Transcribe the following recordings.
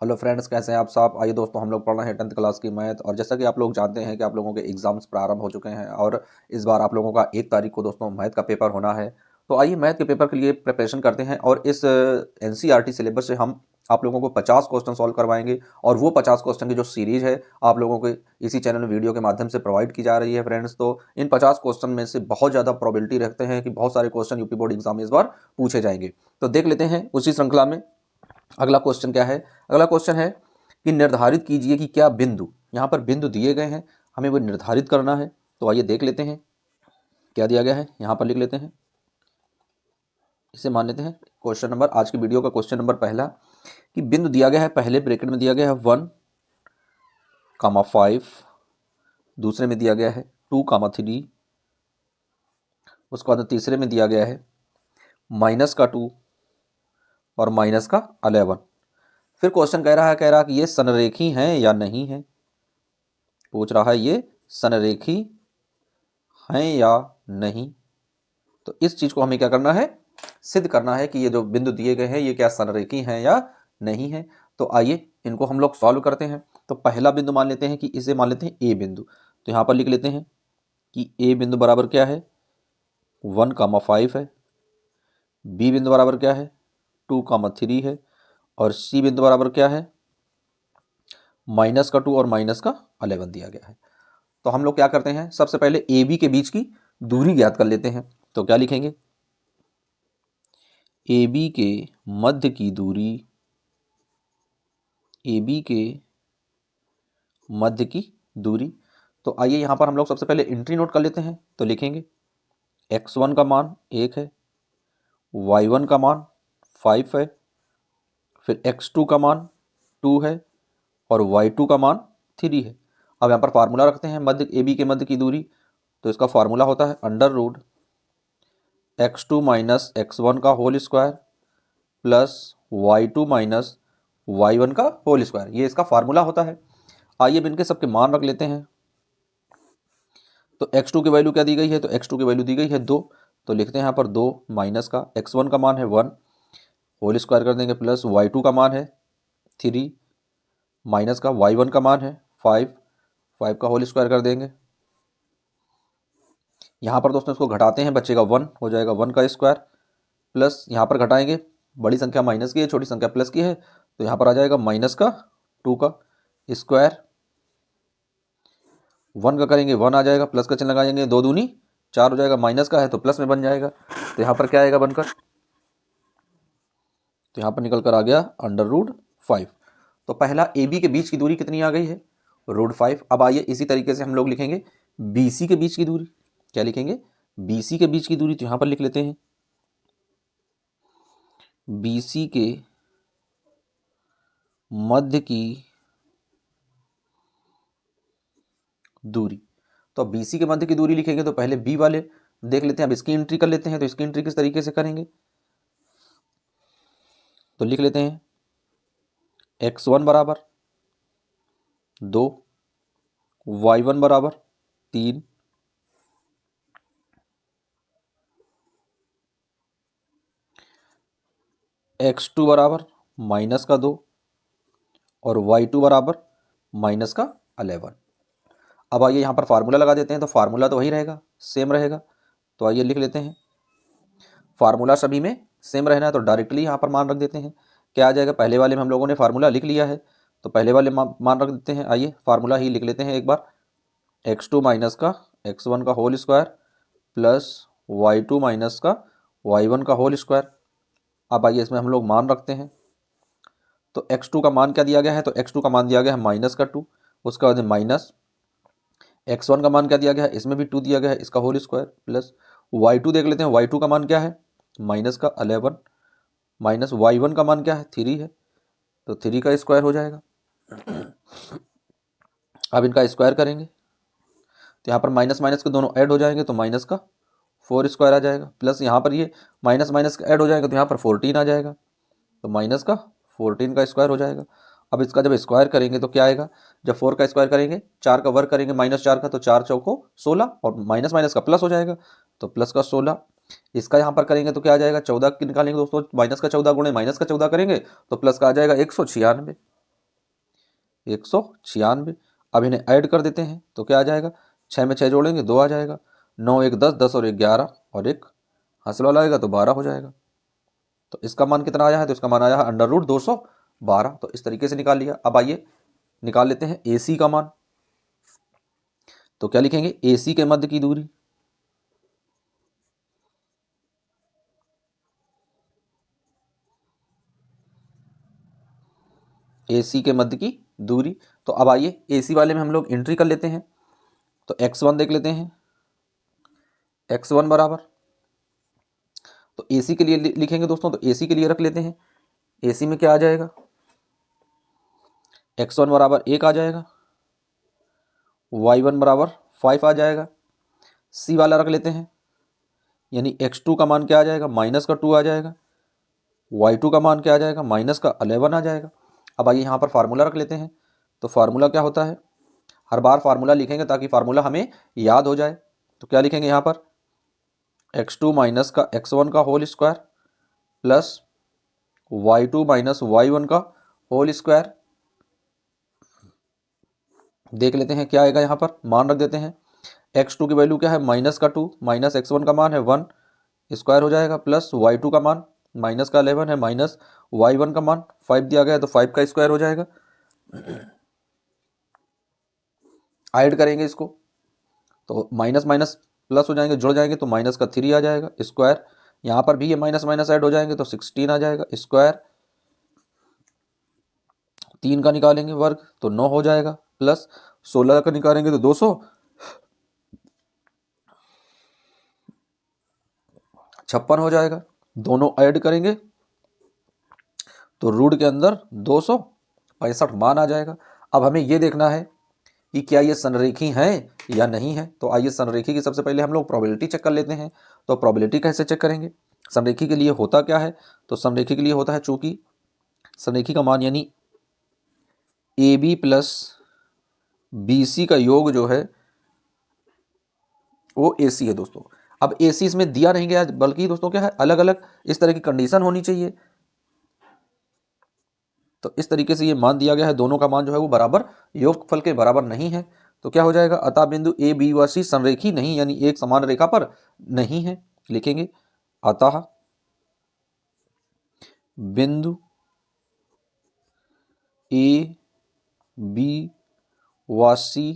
Hello friends, कैसे हैं आप सब। आइए दोस्तों, हम लोग पढ़ रहे हैं 10th क्लास की मैथ। और जैसा कि आप लोग जानते हैं कि आप लोगों के एग्जाम्स प्रारंभ हो चुके हैं और इस बार आप लोगों का 1 तारीख को दोस्तों मैथ का पेपर होना है। तो आइए मैथ के पेपर के लिए प्रिपरेशन करते हैं और इस एनसीईआरटी सिलेबस से हम आप लोगों को 50 क्वेश्चन सॉल्व करवाएंगे। और वो 50 क्वेश्चन की जो सीरीज है आप लोगों को इसी चैनल में वीडियो के माध्यम से प्रोवाइड की जा रही है फ्रेंड्स। तो इन 50 क्वेश्चन में से बहुत ज़्यादा प्रोबेबिलिटी रखते हैं कि बहुत सारे क्वेश्चन यूपी बोर्ड एग्जाम में इस बार पूछे जाएंगे। तो देख लेते हैं उसी श्रृंखला में अगला क्वेश्चन क्या है। अगला क्वेश्चन है कि निर्धारित कीजिए कि क्या बिंदु, यहाँ पर बिंदु दिए गए हैं, हमें वो निर्धारित करना है। तो आइए देख लेते हैं क्या दिया गया है, यहाँ पर लिख लेते हैं, इसे मान लेते हैं क्वेश्चन नंबर, आज की वीडियो का क्वेश्चन नंबर पहला। कि बिंदु दिया गया है, पहले ब्रैकेट में दिया गया है 1,5, दूसरे में दिया गया है 2,3, उसके बाद तीसरे में दिया गया है -2 और -11। फिर क्वेश्चन कह रहा कि ये संरेखी हैं या नहीं है। पूछ रहा है ये संरेखी हैं या नहीं। तो इस चीज को हमें क्या करना है, सिद्ध करना है कि ये जो बिंदु दिए गए हैं ये क्या संरेखी हैं या नहीं है। तो आइए इनको हम लोग सॉल्व करते हैं। तो पहला बिंदु मान लेते हैं कि इसे मान लेते हैं ए बिंदु। तो यहाँ पर लिख लेते हैं कि ए बिंदु बराबर क्या है, 1,5 है। बी बिंदु बराबर क्या है, 2,3 है। और सी बिंदु बराबर क्या है, -2 और -11 दिया गया है। तो हम लोग क्या करते हैं, सबसे पहले ए बी के बीच की दूरी ज्ञात कर लेते हैं। तो क्या लिखेंगे, ए बी के मध्य की दूरी, ए बी के मध्य की दूरी। तो आइए यहाँ पर हम लोग सबसे पहले एंट्री नोट कर लेते हैं। तो लिखेंगे x1 का मान 1 है, y1 का मान 5 है, फिर x2 का मान 2 है और y2 का मान 3 है। अब यहाँ पर फार्मूला रखते हैं मध्य ए बी के मध्य की दूरी। तो इसका फार्मूला होता है √x2 माइनस x1 का whole square plus y2 minus y1 का होल स्क्वायर, ये इसका फार्मूला होता है। आइए अब इनके सबके मान रख लेते हैं। तो x2 की वैल्यू क्या दी गई है, तो x2 की वैल्यू दी गई है 2। तो लिखते हैं यहाँ पर 2 माइनस का x1 का मान है 1, होल स्क्वायर कर देंगे, प्लस y2 का मान है 3, माइनस का y1 का मान है 5 का होल स्क्वायर कर देंगे। यहाँ पर दोस्तों इसको घटाते हैं, बचेगा 1, हो जाएगा 1 का स्क्वायर, प्लस यहाँ पर घटाएंगे, बड़ी संख्या माइनस की है, छोटी संख्या प्लस की है। तो यहाँ पर आ जाएगा -2 का स्क्वायर, 1 का करेंगे 1 आ जाएगा, प्लस का चिन्ह लगाएंगे, 2 दूनी 4 हो जाएगा, माइनस का है तो प्लस में बन जाएगा। तो यहाँ पर क्या आएगा बनकर, तो यहाँ पर निकल कर आ गया √5। तो पहला ए बी के बीच की दूरी कितनी आ गई है, √5। अब आइए इसी तरीके से हम लोग लिखेंगे बी सी के बीच की दूरी। क्या लिखेंगे, बी सी के बीच की दूरी। तो यहाँ पर लिख लेते हैं बी सी के मध्य की दूरी। तो बी सी के मध्य की दूरी लिखेंगे तो पहले बी वाले देख लेते हैं। अब इसकी एंट्री कर लेते हैं। तो इसकी एंट्री किस तरीके से करेंगे, तो लिख लेते हैं x1 बराबर 2, y1 बराबर 3, x2 बराबर -2 और y2 बराबर -11। अब आइए यहाँ पर फार्मूला लगा देते हैं। तो फार्मूला तो वही रहेगा, सेम रहेगा। तो आइए लिख लेते हैं, फार्मूला सभी में सेम रहना है तो डायरेक्टली यहाँ पर मान रख देते हैं। क्या आ जाएगा, पहले वाले में हम लोगों ने फार्मूला लिख लिया है तो पहले वाले मान रख देते हैं। आइए फार्मूला ही लिख लेते हैं एक बार, x2 माइनस का x1 का whole square plus y2 minus का y1 का होल स्क्वायर। अब आइए इसमें हम लोग मान रखते हैं। तो x2 का मान क्या दिया गया है, तो x2 का मान दिया गया है -2, उसके बाद माइनस x1 का मान क्या दिया गया है, इसमें भी 2 दिया गया है, इसका होल स्क्वायर प्लस y2 देख लेते हैं। y2 का मान क्या है, -11, माइनस y1 का मान क्या है 3 है, तो 3 का स्क्वायर हो जाएगा। अब इनका स्क्वायर करेंगे तो यहाँ पर माइनस माइनस के दोनों ऐड हो जाएंगे तो माइनस का 4 स्क्वायर आ जाएगा, प्लस यहाँ पर ये माइनस माइनस ऐड हो जाएगा तो यहाँ पर 14 आ जाएगा, तो माइनस का 14 का स्क्वायर हो जाएगा। अब इसका जब स्क्वायर करेंगे तो क्या आएगा, जब 4 का स्क्वायर करेंगे 4 का वर्ग करेंगे -4 का, तो 4 चौको 16 और माइनस माइनस का प्लस हो जाएगा तो प्लस का 16। इसका यहाँ पर करेंगे तो क्या आ जाएगा, 14 की निकालेंगे दोस्तों, माइनस का 14 गुणे माइनस का 14 करेंगे तो प्लस का आ जाएगा 196। 196। अब इन्हें ऐड कर देते हैं तो क्या आ जाएगा, 6 में 6 जोड़ेंगे 2 आ जाएगा, 9 1 10, 10 और 1 11 और एक हासिल वाला आएगा तो 12 हो जाएगा। तो इसका मान कितना आया है, तो इसका मान आया है √212। तो इस तरीके से निकाल लिया। अब आइए निकाल लेते हैं AC का मान। तो क्या लिखेंगे, AC के मध्य की दूरी, AC के मध्य की दूरी। तो अब आइए AC वाले में हम लोग एंट्री कर लेते हैं। तो x1 देख लेते हैं, x1 बराबर, तो AC के लिए लिखेंगे दोस्तों, तो AC के लिए रख लेते हैं। AC में क्या आ जाएगा, x1 बराबर 1 आ जाएगा, y1 बराबर 5 आ जाएगा। C वाला रख लेते हैं, यानी x2 का मान क्या आ जाएगा, -2 आ जाएगा, y2 का मान क्या आ जाएगा, -11 आ जाएगा। अब आइए यहाँ पर फार्मूला रख लेते हैं। तो फार्मूला क्या होता है, हर बार फार्मूला लिखेंगे ताकि फार्मूला हमें याद हो जाए। तो क्या लिखेंगे यहाँ पर, x2 माइनस का x1 का whole square plus y2 minus y1 का होल स्क्वायर। देख लेते हैं क्या आएगा, यहाँ पर मान रख देते हैं। x2 की वैल्यू क्या है, -2, माइनस x1 का मान है 1 स्क्वायर हो जाएगा, प्लस y2 का मान -11 है, माइनस y1 का मान 5 दिया गया है तो 5 का स्क्वायर हो जाएगा। ऐड करेंगे इसको तो माइनस माइनस प्लस हो जाएंगे, जुड़ जाएंगे तो -3 आ जाएगा स्क्वायर। यहाँ पर भी ये माइनस माइनस ऐड हो जाएंगे तो 16 आ जाएगा स्क्वायर। 3 का निकालेंगे वर्ग तो 9 हो जाएगा, प्लस 16 का निकालेंगे तो 256 हो जाएगा। दोनों ऐड करेंगे तो रूट के अंदर 265 मान आ जाएगा। अब हमें ये देखना है कि क्या ये संरेखी हैं या नहीं है। तो आइए संरेखी की सबसे पहले हम लोग प्रोबेबिलिटी चेक कर लेते हैं। तो प्रोबेबिलिटी कैसे चेक करेंगे, संरेखी के लिए होता क्या है, तो संरेखी के लिए होता है, चूंकि संरेखी का मान यानी AB प्लस BC का योग जो है वो AC है दोस्तों। अब AC इसमें दिया नहीं गया, बल्कि दोस्तों क्या है, अलग अलग इस तरह की कंडीशन होनी चाहिए। तो इस तरीके से ये मान दिया गया है, दोनों का मान जो है वो बराबर योगफल के बराबर नहीं है। तो क्या हो जाएगा, अतः बिंदु A B व C संरेखी नहीं, यानी एक समान रेखा पर नहीं है। लिखेंगे अतः बिंदु A B व C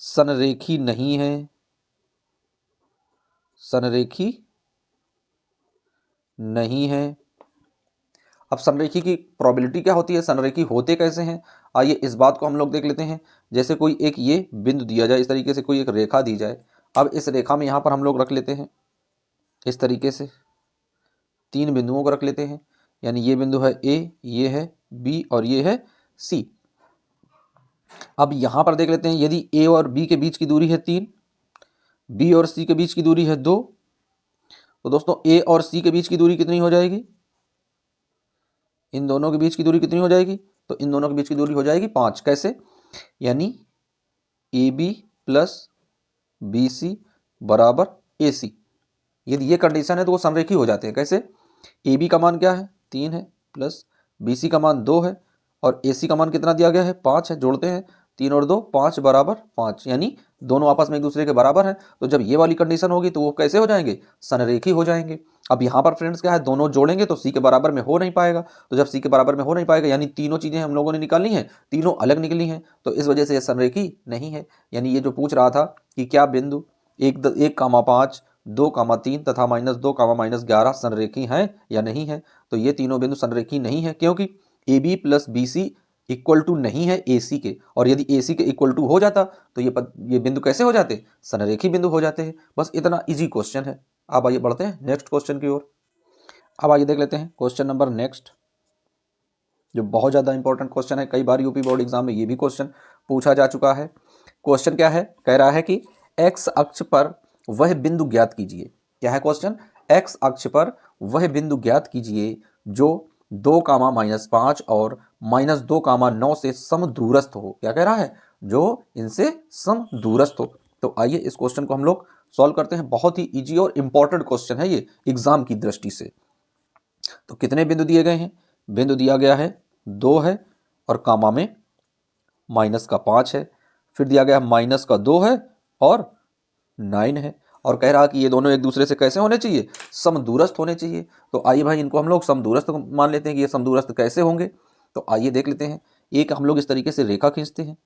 संरेखी नहीं है, संरेखी नहीं है। अब संरेखी की प्रोबेबिलिटी क्या होती है, संरेखी होते कैसे हैं, आइए इस बात को हम लोग देख लेते हैं। जैसे कोई एक ये बिंदु दिया जाए, इस तरीके से कोई एक रेखा दी जाए। अब इस रेखा में यहाँ पर हम लोग रख लेते हैं इस तरीके से 3 बिंदुओं को रख लेते हैं, यानी ये बिंदु है A, ये है B और ये है C। अब यहाँ पर देख लेते हैं, यदि A और B के बीच की दूरी है 3, B और C के बीच की दूरी है 2, तो दोस्तों A और C के बीच की दूरी कितनी हो जाएगी, इन दोनों के बीच की दूरी कितनी हो जाएगी, तो इन दोनों के बीच की दूरी हो जाएगी 5। कैसे, यानी AB प्लस BC बराबर AC। यदि ये कंडीशन है तो वो समरेखी हो जाते हैं। कैसे, AB का मान क्या है 3 है, प्लस BC का मान 2 है और AC का मान कितना दिया गया है 5 है। जोड़ते हैं 3 और 2 5 बराबर 5, यानी दोनों आपस में एक दूसरे के बराबर हैं। तो जब ये वाली कंडीशन होगी तो वो कैसे हो जाएंगे, समरेखी हो जाएंगे। अब यहाँ पर फ्रेंड्स क्या है, दोनों जोड़ेंगे तो C के बराबर में हो नहीं पाएगा। तो जब C के बराबर में हो नहीं पाएगा, यानी तीनों चीज़ें हम लोगों ने निकालनी है, तीनों अलग निकली हैं, तो इस वजह से ये समरेखी नहीं है। यानी ये जो पूछ रहा था कि क्या बिंदु 1,5, 2,3 तथा -2, -11 संरेखी हैं या नहीं है, तो ये तीनों बिंदु संरेखी नहीं है, क्योंकि AB plus BC equal to नहीं है AC के। और यदि AC के इक्वल टू हो जाता तो ये बिंदु कैसे हो जाते, संरेखी बिंदु हो जाते हैं। बस इतना इजी क्वेश्चन है। अब आइए बढ़ते हैं नेक्स्ट क्वेश्चन की ओर। अब आइए देख लेते हैं क्वेश्चन नंबर नेक्स्ट, जो बहुत ज़्यादा इंपॉर्टेंट क्वेश्चन है। कई बार यूपी बोर्ड एग्जाम में ये भी क्वेश्चन पूछा जा चुका है। क्वेश्चन क्या है, कह रहा है कि एक्स अक्ष पर वह बिंदु ज्ञात कीजिए। क्या है क्वेश्चन, एक्स अक्ष पर वह बिंदु ज्ञात कीजिए जो 2,-5 और -2,9 से समदूरस्थ हो। क्या कह रहा है, जो इनसे समदूरस्थ हो। तो आइए इस क्वेश्चन को हम लोग सॉल्व करते हैं। बहुत ही इजी और इंपॉर्टेंट क्वेश्चन है ये एग्जाम की दृष्टि से। तो कितने बिंदु दिए गए हैं, बिंदु दिया गया है 2 है और कामा में -5 है, फिर दिया गया -2 है और 9 है, और कह रहा कि ये दोनों एक दूसरे से कैसे होने चाहिए, समदूरस्थ होने चाहिए। तो आइए भाई इनको हम लोग समदूरस्थ मान लेते हैं कि ये समदूरस्थ कैसे होंगे। तो आइए देख लेते हैं। एक हम लोग इस तरीके से रेखा खींचते हैं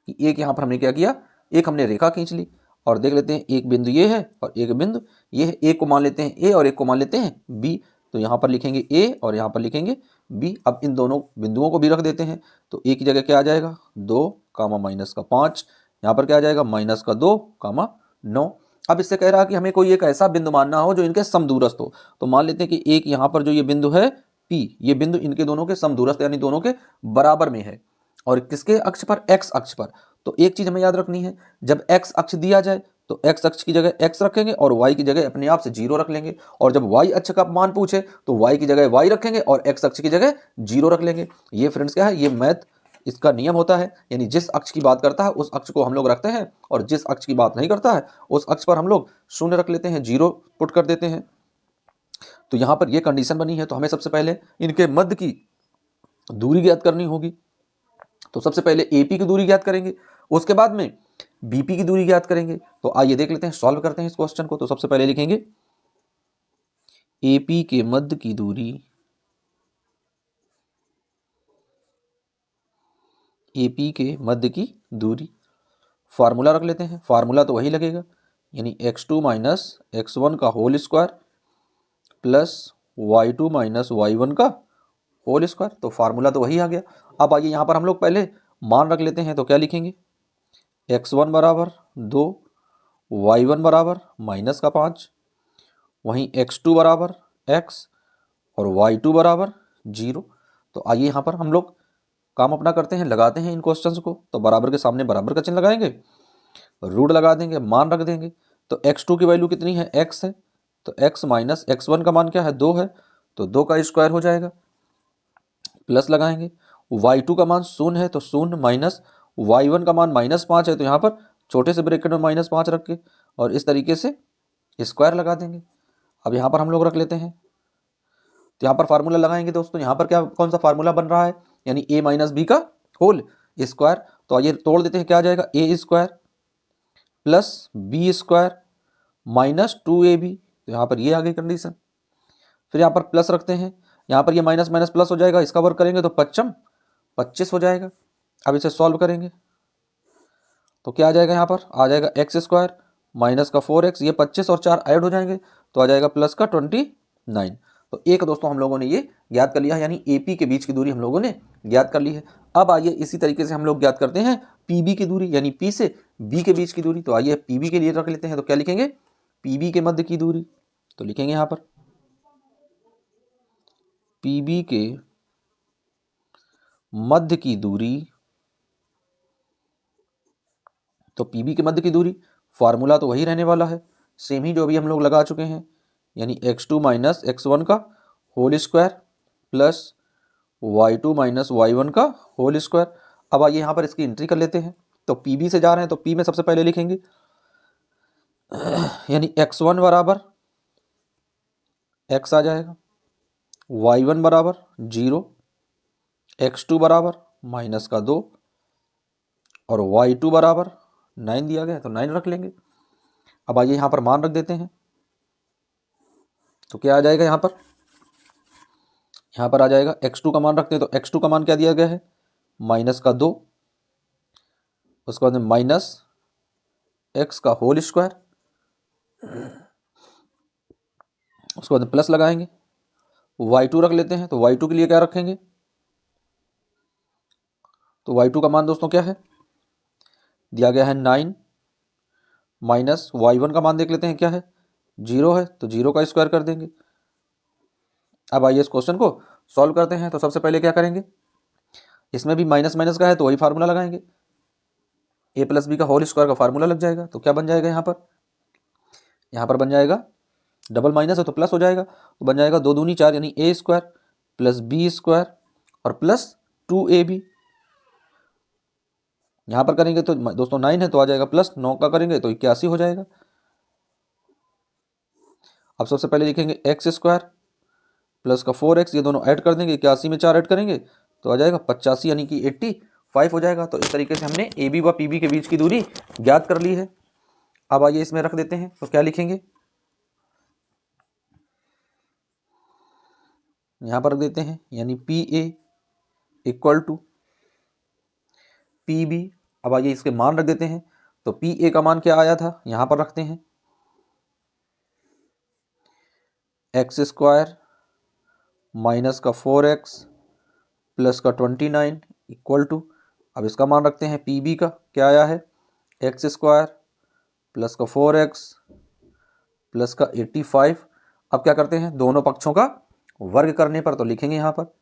कि एक यहाँ पर हमने क्या किया, एक हमने रेखा खींच ली और देख लेते हैं एक बिंदु ये है और एक बिंदु ये है। एक को मान लेते हैं ए और एक को मान लेते हैं बी। तो यहाँ पर लिखेंगे ए और यहाँ पर लिखेंगे बी। अब इन दोनों बिंदुओं को भी रख देते हैं। तो ए की जगह क्या आ जाएगा 2 कामा -5, यहाँ पर क्या आ जाएगा -2 कामा 9। अब इससे कह रहा है कि हमें कोई एक ऐसा बिंदु मानना हो जो इनके समदूरस्थ हो। तो मान लेते हैं कि एक यहाँ पर जो ये बिंदु है पी, ये बिंदु इनके दोनों के समदूरस्थ यानी दोनों के बराबर में है। और किसके अक्ष पर, एक्स अक्ष पर। तो एक चीज हमें याद रखनी है, जब एक्स अक्ष दिया जाए तो एक्स अक्ष की जगह एक्स रखेंगे और वाई की जगह अपने आप से 0 रख लेंगे, और जब वाई अक्ष का मान पूछे तो वाई की जगह वाई रखेंगे और एक्स अक्ष की जगह 0 रख लेंगे। ये फ्रेंड्स क्या है, ये मैथ इसका नियम होता है। यानी जिस अक्ष की बात करता है उस अक्ष को हम लोग रखते हैं, और जिस अक्ष की बात नहीं करता है उस अक्ष पर हम लोग 0 रख लेते हैं, 0 पुट कर देते हैं। तो यहाँ पर यह कंडीशन बनी है। तो हमें सबसे पहले इनके मध्य की दूरी ज्ञात करनी होगी। तो सबसे पहले एपी की दूरी ज्ञात करेंगे, उसके बाद में बीपी की दूरी ज्ञात करेंगे। तो आइए देख लेते हैं, सॉल्व करते हैं इस क्वेश्चन को। तो सबसे पहले लिखेंगे एपी के मध्य की दूरी, एपी के मध्य की दूरी, फार्मूला रख लेते हैं। फार्मूला तो वही लगेगा, यानी x2 - x1 का whole square plus y2 - y1 का होल स्क्वायर। तो फार्मूला तो वही आ गया। अब आइए यहाँ पर हम लोग पहले मान रख लेते हैं। तो क्या लिखेंगे, x1 बराबर 2, y1 बराबर -5, वहीं x2 बराबर x और y2 बराबर 0। तो आइए यहाँ पर हम लोग काम अपना करते हैं, लगाते हैं इन क्वेश्चंस को। तो बराबर के सामने बराबर का चिन्ह लगाएंगे, रूट लगा देंगे, मान रख देंगे। तो x2 की वैल्यू कितनी है, x है। तो x - x1 का मान क्या है, 2 है। तो 2 का स्क्वायर हो जाएगा, प्लस लगाएंगे। y2 का मान 0 है, तो 0 माइनस y1 का मान -5 है। तो यहाँ पर छोटे से ब्रैकेट में -5 रख के और इस तरीके से स्क्वायर लगा देंगे। अब यहाँ पर हम लोग रख लेते हैं। तो यहाँ पर फार्मूला लगाएंगे दोस्तों। यहाँ पर क्या, कौन सा फार्मूला बन रहा है, यानी a - b का होल स्क्वायर। तो आइए तोड़ देते हैं, क्या आ जाएगा a square plus b square -2ab। तो यहाँ पर ये आ गई कंडीशन। फिर यहाँ पर प्लस रखते हैं, यहाँ पर ये माइनस माइनस प्लस हो जाएगा, इसका वर्क करेंगे तो 25 हो जाएगा। अब इसे सॉल्व करेंगे तो क्या आ जाएगा, यहाँ पर आ जाएगा एक्स स्क्वायर माइनस का 4x, ये 25 और 4 ऐड हो जाएंगे तो आ जाएगा प्लस का 29। तो एक दोस्तों हम लोगों ने ये ज्ञात कर लिया है, यानी एपी के बीच की दूरी हम लोगों ने ज्ञात कर ली है। अब आइए इसी तरीके से हम लोग ज्ञात करते हैं पीबी की दूरी, यानी पी से बी के बीच की दूरी। तो आइए पीबी के लिए रख लेते हैं। तो क्या लिखेंगे, पीबी के मध्य की दूरी। तो लिखेंगे यहाँ पर पीबी के मध्य की दूरी। तो पीबी के मध्य की दूरी फार्मूला तो वही रहने वाला है, सेम ही जो अभी हम लोग लगा चुके हैं, यानी x2 - x1 का whole square plus y2 - y1 का होल स्क्वायर। अब आइए यहाँ पर इसकी एंट्री कर लेते हैं। तो पीबी से जा रहे हैं तो पी में सबसे पहले लिखेंगे यानी x1 बराबर x आ जाएगा, y1 बराबर 0, x2 बराबर -2 और y2 बराबर 9 दिया गया है तो 9 रख लेंगे। अब आइए यहाँ पर मान रख देते हैं। तो क्या आ जाएगा, यहाँ पर आ जाएगा x2 का मान रखते हैं। तो x2 का मान क्या दिया गया है, -2, उसके बाद माइनस x का होल स्क्वायर, उसके बाद प्लस लगाएंगे, y2 रख लेते हैं। तो y2 के लिए क्या रखेंगे, तो y2 का मान दोस्तों क्या है, दिया गया है 9, माइनस y1 का मान देख लेते हैं क्या है, 0 है। तो 0 का स्क्वायर कर देंगे। अब आइए इस क्वेश्चन को सॉल्व करते हैं। तो सबसे पहले क्या करेंगे, इसमें भी माइनस माइनस का है तो वही फार्मूला लगाएंगे, a + b का होल स्क्वायर का फार्मूला लग जाएगा। तो क्या बन जाएगा, यहाँ पर बन जाएगा, डबल माइनस है तो प्लस हो जाएगा। तो बन जाएगा 2 दूनी 4, यानी a square plus b square और प्लस 2ab। यहाँ पर करेंगे तो दोस्तों 9 है तो आ जाएगा प्लस 9 का करेंगे तो 81 हो जाएगा। अब सबसे पहले लिखेंगे एक्स स्क्वायर प्लस का 4x, ये दोनों ऐड कर देंगे, 81 में 4 ऐड करेंगे तो आ जाएगा 85 यानी कि 85 हो जाएगा। तो इस तरीके से हमने ए बी व पी बी के बीच की दूरी ज्ञात कर ली है। अब आइए इसमें रख देते हैं, तो क्या लिखेंगे, यहाँ पर रख देते हैं, यानी P A equal to P B. अब आइए इसके मान रख देते हैं, तो पी ए का मान क्या आया था, यहाँ पर रखते हैं, एक्स स्क्वायर माइनस का 4x प्लस का 29 इक्वल टू, अब इसका मान रखते हैं पी बी का क्या आया है, एक्स स्क्वायर प्लस का 4x प्लस का 85। अब क्या करते हैं, दोनों पक्षों का वर्ग करने पर, तो लिखेंगे यहाँ पर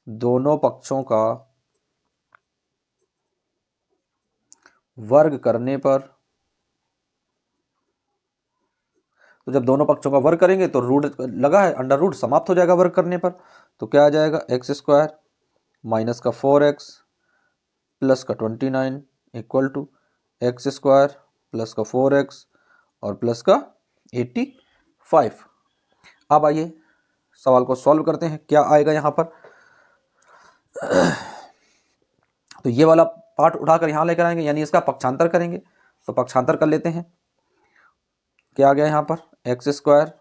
दोनों पक्षों का वर्ग करने पर, तो जब दोनों पक्षों का वर्ग करेंगे तो रूट लगा है, अंडर रूट समाप्त हो जाएगा वर्ग करने पर। तो क्या आ जाएगा, एक्स स्क्वायर माइनस का 4x प्लस का 29 equal to x square plus का 4x और प्लस का 85। अब आइए सवाल को सॉल्व करते हैं, क्या आएगा यहाँ पर। तो ये वाला पार्ट उठाकर यहाँ लेकर आएंगे, यानी इसका पक्षांतर करेंगे। तो पक्षांतर कर लेते हैं, क्या आ गया यहाँ पर, एक्स स्क्वायर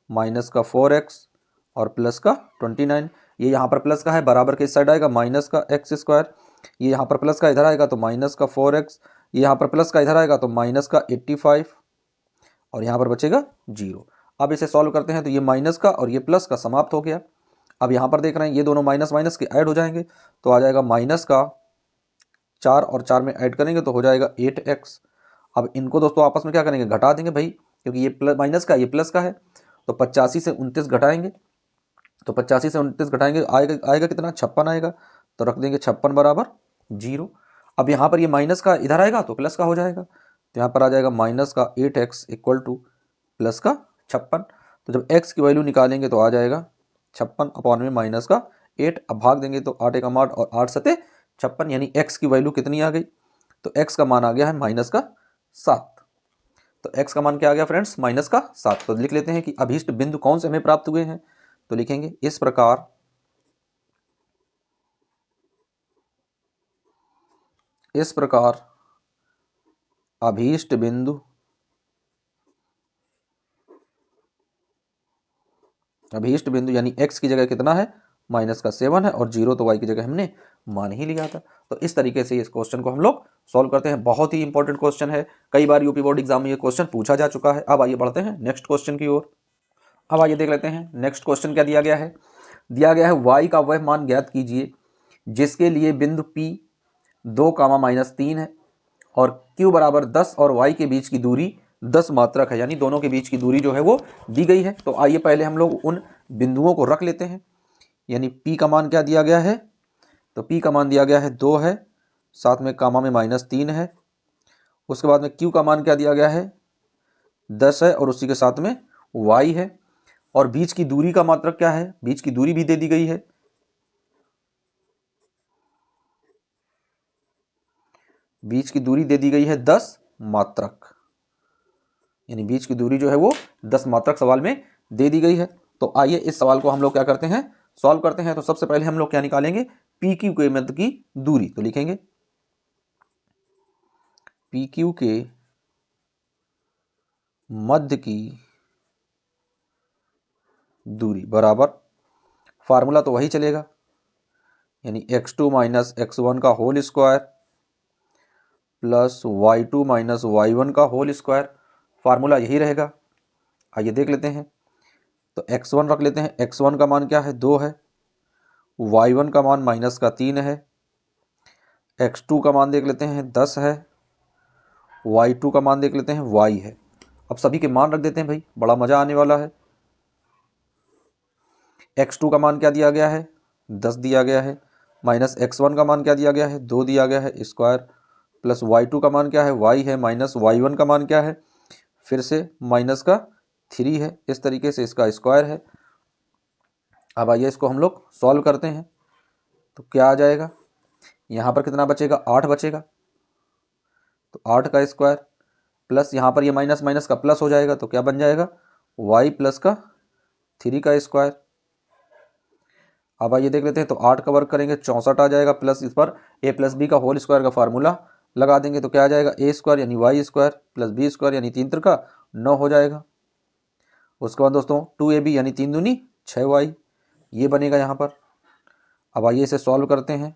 माइनस का 4x और प्लस का 29, ये यहाँ पर प्लस का है, बराबर के इस साइड आएगा माइनस का एक्स स्क्वायर, ये यहाँ पर प्लस का इधर आएगा तो माइनस का 4x, ये यहाँ पर प्लस का इधर आएगा तो माइनस का 85 और यहाँ पर बचेगा 0। अब इसे सॉल्व करते हैं, तो ये माइनस का और ये प्लस का समाप्त हो गया। अब यहाँ पर देख रहे हैं ये दोनों माइनस माइनस के ऐड हो जाएंगे, तो आ जाएगा माइनस का 4 और 4 में ऐड करेंगे तो हो जाएगा 8x। अब इनको दोस्तों आपस में क्या करेंगे, घटा देंगे भाई, क्योंकि ये प्लस माइनस का ये प्लस का है। तो 85 से 29 घटाएंगे, तो 85 से 29 घटाएंगे आएगा कितना, 56 आएगा। तो रख देंगे 56 बराबर 0। अब यहाँ पर ये माइनस का इधर आएगा तो प्लस का हो जाएगा, तो यहाँ पर आ जाएगा माइनस का 8x इक्वल टू प्लस का 56। तो जब x की वैल्यू निकालेंगे तो आ जाएगा 56 अपॉन में माइनस का 8। अब भाग देंगे तो 8 एकम 8 और 8 सते 56, यानी x की वैल्यू कितनी आ गई, तो x का मान आ गया है माइनस का 7। तो x का मान क्या आ गया फ्रेंड्स, माइनस का 7। तो लिख लेते हैं कि अभीष्ट बिंदु कौन से हमें प्राप्त हुए हैं, तो लिखेंगे इस प्रकार अभीष्ट बिंदु यानी x की जगह कितना है, माइनस का 7 है, और 0 तो y की जगह हमने मान ही लिया था। तो इस तरीके से इस क्वेश्चन को हम लोग सॉल्व करते हैं। बहुत ही इंपॉर्टेंट क्वेश्चन है, कई बार यूपी बोर्ड एग्जाम में ये क्वेश्चन पूछा जा चुका है। अब आइए बढ़ते हैं नेक्स्ट क्वेश्चन की ओर। अब आइए देख लेते हैं नेक्स्ट क्वेश्चन क्या दिया गया है। दिया गया है y का वह मान ज्ञात कीजिए जिसके लिए बिंदु P 2, -3 है और q बराबर 10 और y के बीच की दूरी 10 मात्रक है, यानी दोनों के बीच की दूरी जो है वो दी गई है। तो आइए पहले हम लोग उन बिंदुओं को रख लेते हैं, यानी p का मान क्या दिया गया है, तो p का मान दिया गया है 2 है, साथ में कामा में -3 है। उसके बाद में q का मान क्या दिया गया है, 10 है और उसी के साथ में y है। और बीच की दूरी का मात्रक क्या है, बीच की दूरी भी दे दी गई है, बीच की दूरी दे दी गई है 10 मात्रक, यानी बीच की दूरी जो है वो 10 मात्रक सवाल में दे दी गई है। तो आइए इस सवाल को हम लोग क्या करते हैं, सॉल्व करते हैं। तो सबसे पहले हम लोग क्या निकालेंगे, पी क्यू के मध्य की दूरी। तो लिखेंगे पी क्यू के मध्य की दूरी बराबर, फार्मूला तो वही चलेगा, यानी x2 माइनस x1 का whole square plus y2 minus y1 का होल स्क्वायर, फार्मूला यही रहेगा। आइए देख लेते हैं, तो x1 रख लेते हैं, x1 का मान क्या है, 2 है, y1 का मान -3 है, x2 का मान देख लेते हैं 10 है, y2 का मान देख लेते हैं y है। अब सभी के मान रख देते हैं भाई, बड़ा मजा आने वाला है। x2 का मान क्या दिया गया है, 10 दिया गया है, माइनस x1 का मान क्या दिया गया है, 2 दिया गया है स्क्वायर, प्लस y2 का मान क्या है, y है, माइनस y1 का मान क्या है, फिर से माइनस का 3 है, इस तरीके से इसका स्क्वायर है। अब आइए इसको हम लोग सॉल्व करते हैं, तो क्या आ जाएगा, यहाँ पर कितना बचेगा, 8 बचेगा, तो 8 का स्क्वायर प्लस यहाँ पर ये माइनस माइनस का प्लस हो जाएगा, तो क्या बन जाएगा, y प्लस का 3 का स्क्वायर अब आइए देख लेते हैं, तो 8 का वर्ग करेंगे 64 आ जाएगा, प्लस इस पर ए प्लस बी का होल स्क्वायर का फार्मूला लगा देंगे तो क्या आ जाएगा, ए स्क्वायर यानी Y square plus B square यानी 3 त्रिका 9 हो जाएगा। उसके बाद दोस्तों 2ab यानी 3 दूनी 6y, ये बनेगा यहाँ पर। अब आइए इसे सॉल्व करते हैं,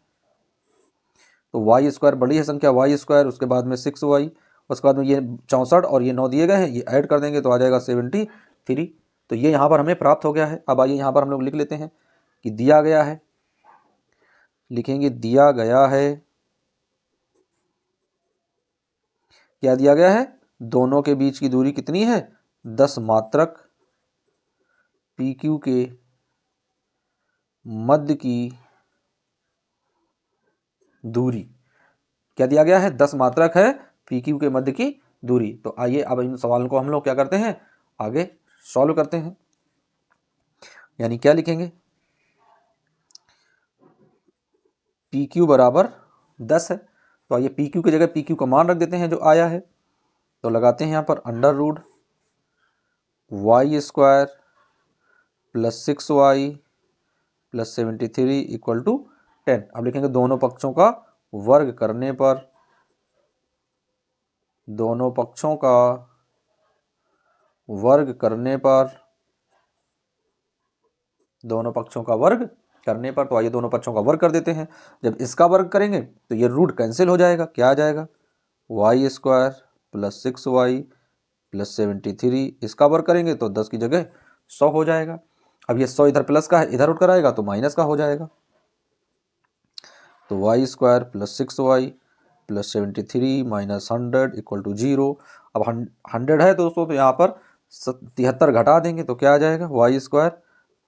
तो वाई स्क्वायर बड़ी है संख्या वाई स्क्वायर, उसके बाद में 6y, उसके बाद में ये 64 और ये 9 दिए गए हैं, ये ऐड कर देंगे तो आ जाएगा 73। तो ये यहाँ पर हमें प्राप्त हो गया है। अब आइए यहाँ पर हम लोग लिख लेते हैं कि दिया गया है, लिखेंगे दिया गया है, क्या दिया गया है, दोनों के बीच की दूरी कितनी है, 10 मात्रक, PQ के मध्य की दूरी, क्या दिया गया है, 10 मात्रक है PQ के मध्य की दूरी। तो आइए अब इन सवालों को हम लोग क्या करते हैं, आगे सॉल्व करते हैं। यानी क्या लिखेंगे, PQ बराबर 10 है, तो आइए PQ की जगह PQ का मान रख देते हैं जो आया है, तो लगाते हैं यहाँ पर under root Y square plus 6y plus 73 equal to 10। अब लिखेंगे दोनों पक्षों का वर्ग करने पर, दोनों पक्षों का वर्ग करने पर, दोनों पक्षों का वर्ग करने पर, तो आइए दोनों पक्षों का वर्ग कर देते हैं। जब इसका वर्ग करेंगे तो ये रूट कैंसिल हो जाएगा, क्या आ जाएगा, Y square plus 6y plus 73, इसका वर्ग करेंगे तो 10 की जगह 100 हो जाएगा। अब ये 100 इधर प्लस का है, इधर उठ कर आएगा तो माइनस का हो जाएगा, तो Y square plus 6y plus 73 minus 100 equal to 0। अब 100 है दोस्तों, तो यहाँ पर 73 घटा देंगे तो क्या आ जाएगा, वाई स्क्वायर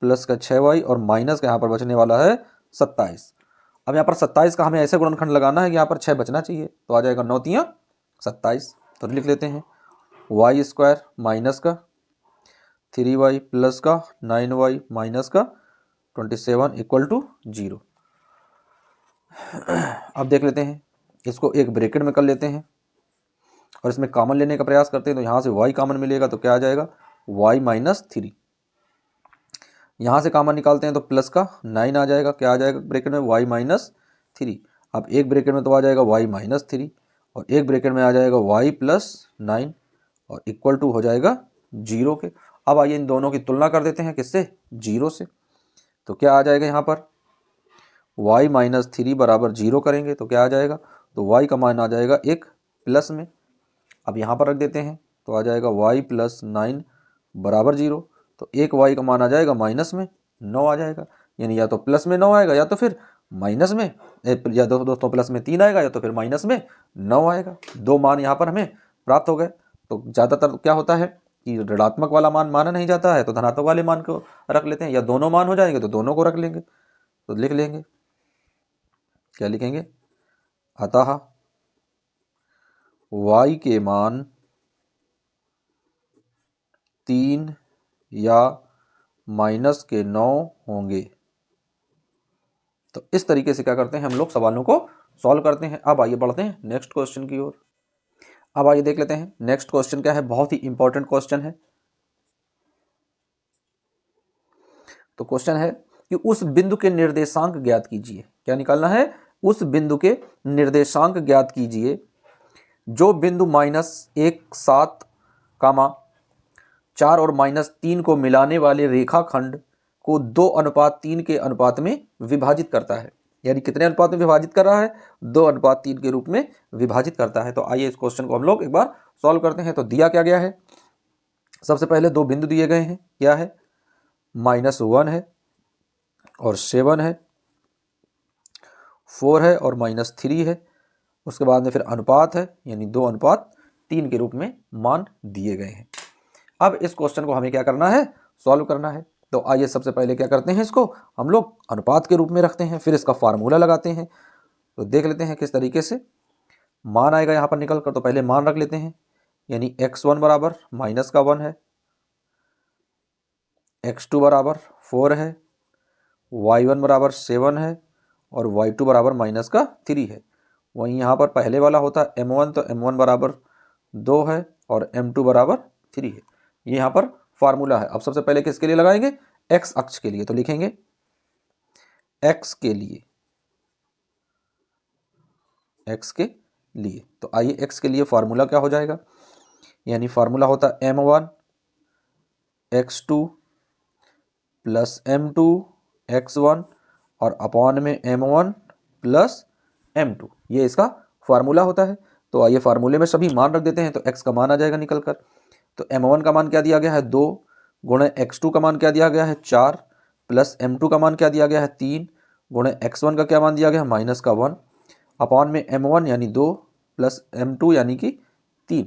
प्लस का 6y और माइनस का यहाँ पर बचने वाला है 27। अब यहाँ पर 27 का हमें ऐसे गुणनखंड लगाना है कि यहाँ पर 6 बचना चाहिए, तो आ जाएगा 9 तियाँ 27। तो लिख लेते हैं वाई स्क्वायर माइनस का 3y प्लस का 9y माइनस का 27 इक्वल टू 0। अब देख लेते हैं, इसको एक ब्रैकेट में कर लेते हैं और इसमें कॉमन लेने का प्रयास करते हैं, तो यहाँ से y कॉमन मिलेगा तो क्या आ जाएगा, y माइनस 3। यहाँ से कॉमन निकालते हैं तो प्लस का 9 आ जाएगा, क्या आ जाएगा ब्रैकेट में, y माइनस 3। अब एक ब्रैकेट में तो आ जाएगा y माइनस 3 और एक ब्रैकेट में आ जाएगा y प्लस 9 और इक्वल टू हो जाएगा 0 के। अब आइए इन दोनों की तुलना कर देते हैं, किससे, 0 से। तो क्या आ जाएगा यहाँ पर, y माइनस 3 बराबर 0 करेंगे तो क्या आ जाएगा, तो y का मान आ जाएगा एक प्लस में। अब यहाँ पर रख देते हैं तो आ जाएगा y प्लस 9 बराबर 0, तो एक y का मान आ जाएगा माइनस में 9 आ जाएगा, यानी या तो प्लस में 9 आएगा या तो फिर माइनस में, या दोस्तों प्लस में 3 आएगा या तो फिर माइनस में 9 आएगा। दो मान यहाँ पर हमें प्राप्त हो गए। तो ज़्यादातर क्या होता है कि ऋणात्मक वाला मान माना नहीं जाता है, तो धनात्मक वाले मान को रख लेते हैं, या दोनों मान हो जाएंगे तो दोनों को रख लेंगे। तो लिख लेंगे, क्या लिखेंगे, अतः y के मान 3 या माइनस के 9 होंगे। तो इस तरीके से क्या करते हैं हम लोग, सवालों को सॉल्व करते हैं। अब आइए बढ़ते हैं नेक्स्ट क्वेश्चन की ओर। अब आइए देख लेते हैं नेक्स्ट क्वेश्चन क्या है, बहुत ही इंपॉर्टेंट क्वेश्चन है। तो क्वेश्चन है कि उस बिंदु के निर्देशांक ज्ञात कीजिए। क्या निकालना है, उस बिंदु के निर्देशांक ज्ञात कीजिए जो बिंदु -1 7 कामा 4 और -3 को मिलाने वाले रेखाखंड को 2:3 के अनुपात में विभाजित करता है। यानी कितने अनुपात में विभाजित कर रहा है, 2:3 के रूप में विभाजित करता है। तो आइए इस क्वेश्चन को हम लोग एक बार सॉल्व करते हैं। तो दिया क्या गया है, सबसे पहले दो बिंदु दिए गए हैं, क्या है, -1 है और 7 है, 4 है और -3 है। उसके बाद में फिर अनुपात है, यानी 2:3 के रूप में मान दिए गए हैं। अब इस क्वेश्चन को हमें क्या करना है, सॉल्व करना है। तो आइए सबसे पहले क्या करते हैं, इसको हम लोग अनुपात के रूप में रखते हैं, फिर इसका फार्मूला लगाते हैं। तो देख लेते हैं किस तरीके से मान आएगा यहाँ पर निकल कर। तो पहले मान रख लेते हैं, यानी x1 बराबर माइनस का 1 है, x2 बराबर 4 है, y1 बराबर 7 है और y2 बराबर माइनस का 3 है। वहीं यहाँ पर पहले वाला होता है m1, तो m1 बराबर 2 है और m2 बराबर 3 है। ये यहाँ पर फार्मूला है। अब सबसे पहले किसके लिए लगाएंगे, x अक्ष के लिए। तो लिखेंगे x के लिए, x के लिए। तो आइए x के लिए फार्मूला क्या हो जाएगा, यानी फार्मूला होता है m1 x2 plus m2 x1 और अपॉन में m1 प्लस m2, ये इसका फार्मूला होता है। तो आइए फार्मूले में सभी मान रख देते हैं, तो x का मान आ जाएगा निकल कर। तो m1 का मान क्या दिया गया है 2, गुणे x2 का मान क्या दिया गया है 4, प्लस m2 का मान क्या दिया गया है 3, गुणे x1 का क्या मान दिया गया है माइनस का 1, अपॉन में m1 यानी 2 प्लस m2 यानी कि 3।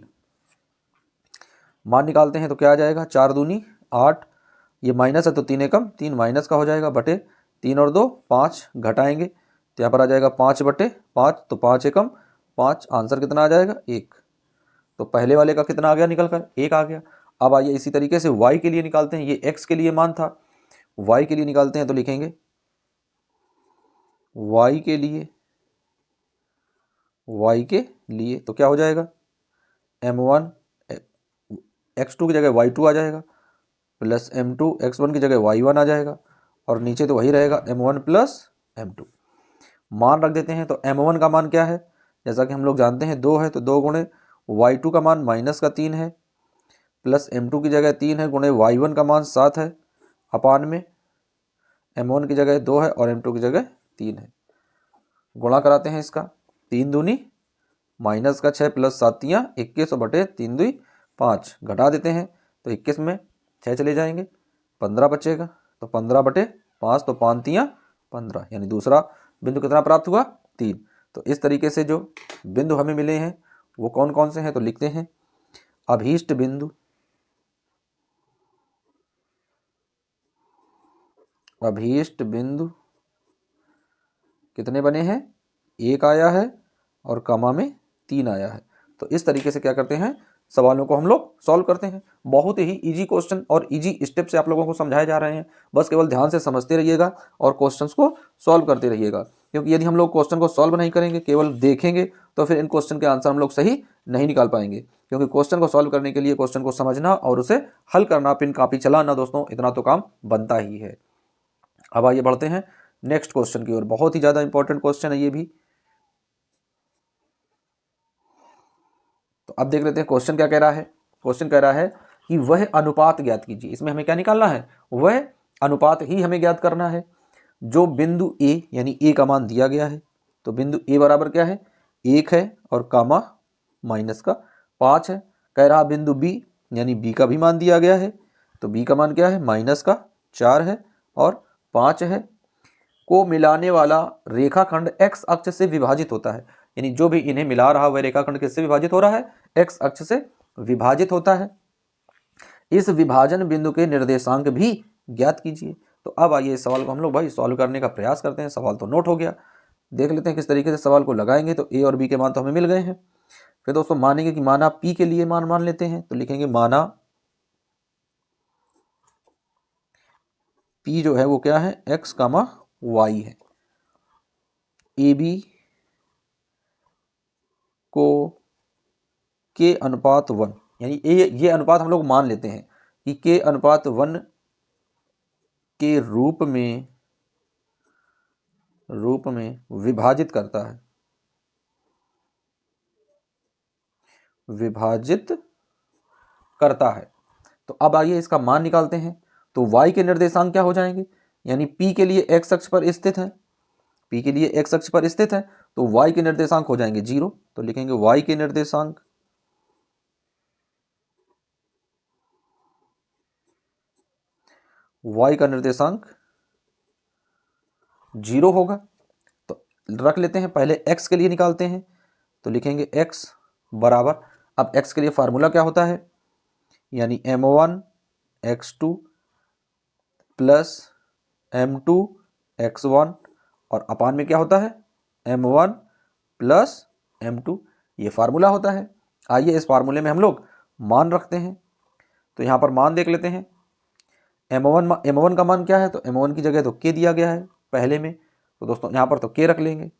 मान निकालते हैं तो क्या आ जाएगा, 4 दूनी 8, ये माइनस है तो 3 एकम 3 माइनस का हो जाएगा, बटे 3 और 2 5, घटाएंगे तो यहाँ पर आ जाएगा 5 बटे 5, तो 5 एकम 5, आंसर कितना आ जाएगा 1। तो पहले वाले का कितना आ गया निकल कर 1 आ गया। अब आइए इसी तरीके से y के लिए निकालते हैं, ये x के लिए मान था, y के लिए निकालते हैं तो लिखेंगे y के लिए तो क्या हो जाएगा m1 x2 की जगह y2 आ जाएगा, प्लस m2 x1 की जगह y1 आ जाएगा, और नीचे तो वही रहेगा m1 प्लस m2। मान रख देते हैं, तो m1 का मान क्या है, जैसा कि हम लोग जानते हैं 2 है, तो 2 गुणे y2 का मान माइनस का 3 है, प्लस m2 की जगह 3 है, गुणे y1 का मान 7 है, अपान में m1 की जगह 2 है और m2 की जगह 3 है। गुणा कराते हैं इसका, 3 दूनी माइनस का 6 प्लस 7 तियाँ 21 बटे 3 दुई 5, घटा देते हैं तो 21 में 6 चले जाएंगे, 15 बचेगा, तो 15 बटे 5, तो 5 तियाँ 15, यानी दूसरा बिंदु कितना प्राप्त हुआ 3। तो इस तरीके से जो बिंदु हमें मिले हैं वो कौन कौन से हैं, तो लिखते हैं अभीष्ट बिंदु, अभीष्ट बिंदु कितने बने हैं, 1 आया है और कमा में 3 आया है। तो इस तरीके से क्या करते हैं, सवालों को हम लोग सॉल्व करते हैं। बहुत ही इजी क्वेश्चन और इजी स्टेप से आप लोगों को समझाए जा रहे हैं, बस केवल ध्यान से समझते रहिएगा और क्वेश्चंस को सॉल्व करते रहिएगा, क्योंकि यदि हम लोग क्वेश्चन को सॉल्व नहीं करेंगे, केवल देखेंगे, तो फिर इन क्वेश्चन के आंसर हम लोग सही नहीं निकाल पाएंगे। क्योंकि क्वेश्चन को सॉल्व करने के लिए क्वेश्चन को समझना और उसे हल करना, पिन कॉपी चलाना दोस्तों, इतना तो काम बनता ही है। अब आइए बढ़ते हैं नेक्स्ट क्वेश्चन की ओर, बहुत ही ज़्यादा इंपॉर्टेंट क्वेश्चन है ये भी। तो अब देख लेते हैं क्वेश्चन क्या कह रहा है। क्वेश्चन कह रहा है कि वह अनुपात ज्ञात कीजिए। इसमें हमें क्या निकालना है, वह अनुपात ही हमें ज्ञात करना है जो बिंदु ए यानी ए का मान दिया गया है। तो बिंदु ए बराबर क्या है 1 है और कामा माइनस का 5 है। कह रहा बिंदु बी यानी बी का भी मान दिया गया है, तो बी का मान क्या है माइनस का 4 है और 5 है। को मिलाने वाला रेखाखंड x अक्ष से विभाजित होता है, यानी जो भी इन्हें मिला रहा वह रेखाखंड किससे विभाजित हो रहा है, x अक्ष से विभाजित होता है। इस विभाजन बिंदु के निर्देशांक भी ज्ञात कीजिए। तो अब आइए इस सवाल को हम लोग भाई सॉल्व करने का प्रयास करते हैं। सवाल तो नोट हो गया, देख लेते हैं किस तरीके से सवाल को लगाएंगे। तो ए और बी के मान तो हमें मिल गए हैं। फिर दोस्तों मानेंगे कि माना पी के लिए मान लेते हैं, तो लिखेंगे माना पी जो है वो क्या है x कामा वाई है। ए बी को के अनुपात 1, यानी ये अनुपात हम लोग मान लेते हैं कि के अनुपात 1 के रूप में विभाजित करता है, विभाजित करता है। तो अब आइए इसका मान निकालते हैं। तो y के निर्देशांक क्या हो जाएंगे, यानी p के लिए x अक्ष पर स्थित है, p के लिए x अक्ष पर स्थित है, तो y के निर्देशांक हो जाएंगे 0। तो लिखेंगे y के निर्देशांक y का निर्देशांक 0 होगा। तो रख लेते हैं, पहले x के लिए निकालते हैं। तो लिखेंगे x बराबर, अब x के लिए फार्मूला क्या होता है, यानी m1 x2 plus m2 x1 और अपान में क्या होता है m1 प्लस m2, ये फार्मूला होता है। आइए इस फार्मूले में हम लोग मान रखते हैं। तो यहाँ पर मान देख लेते हैं, m1 का मान क्या है, तो m1 की जगह तो k दिया गया है पहले में, तो दोस्तों यहाँ पर तो k रख लेंगे,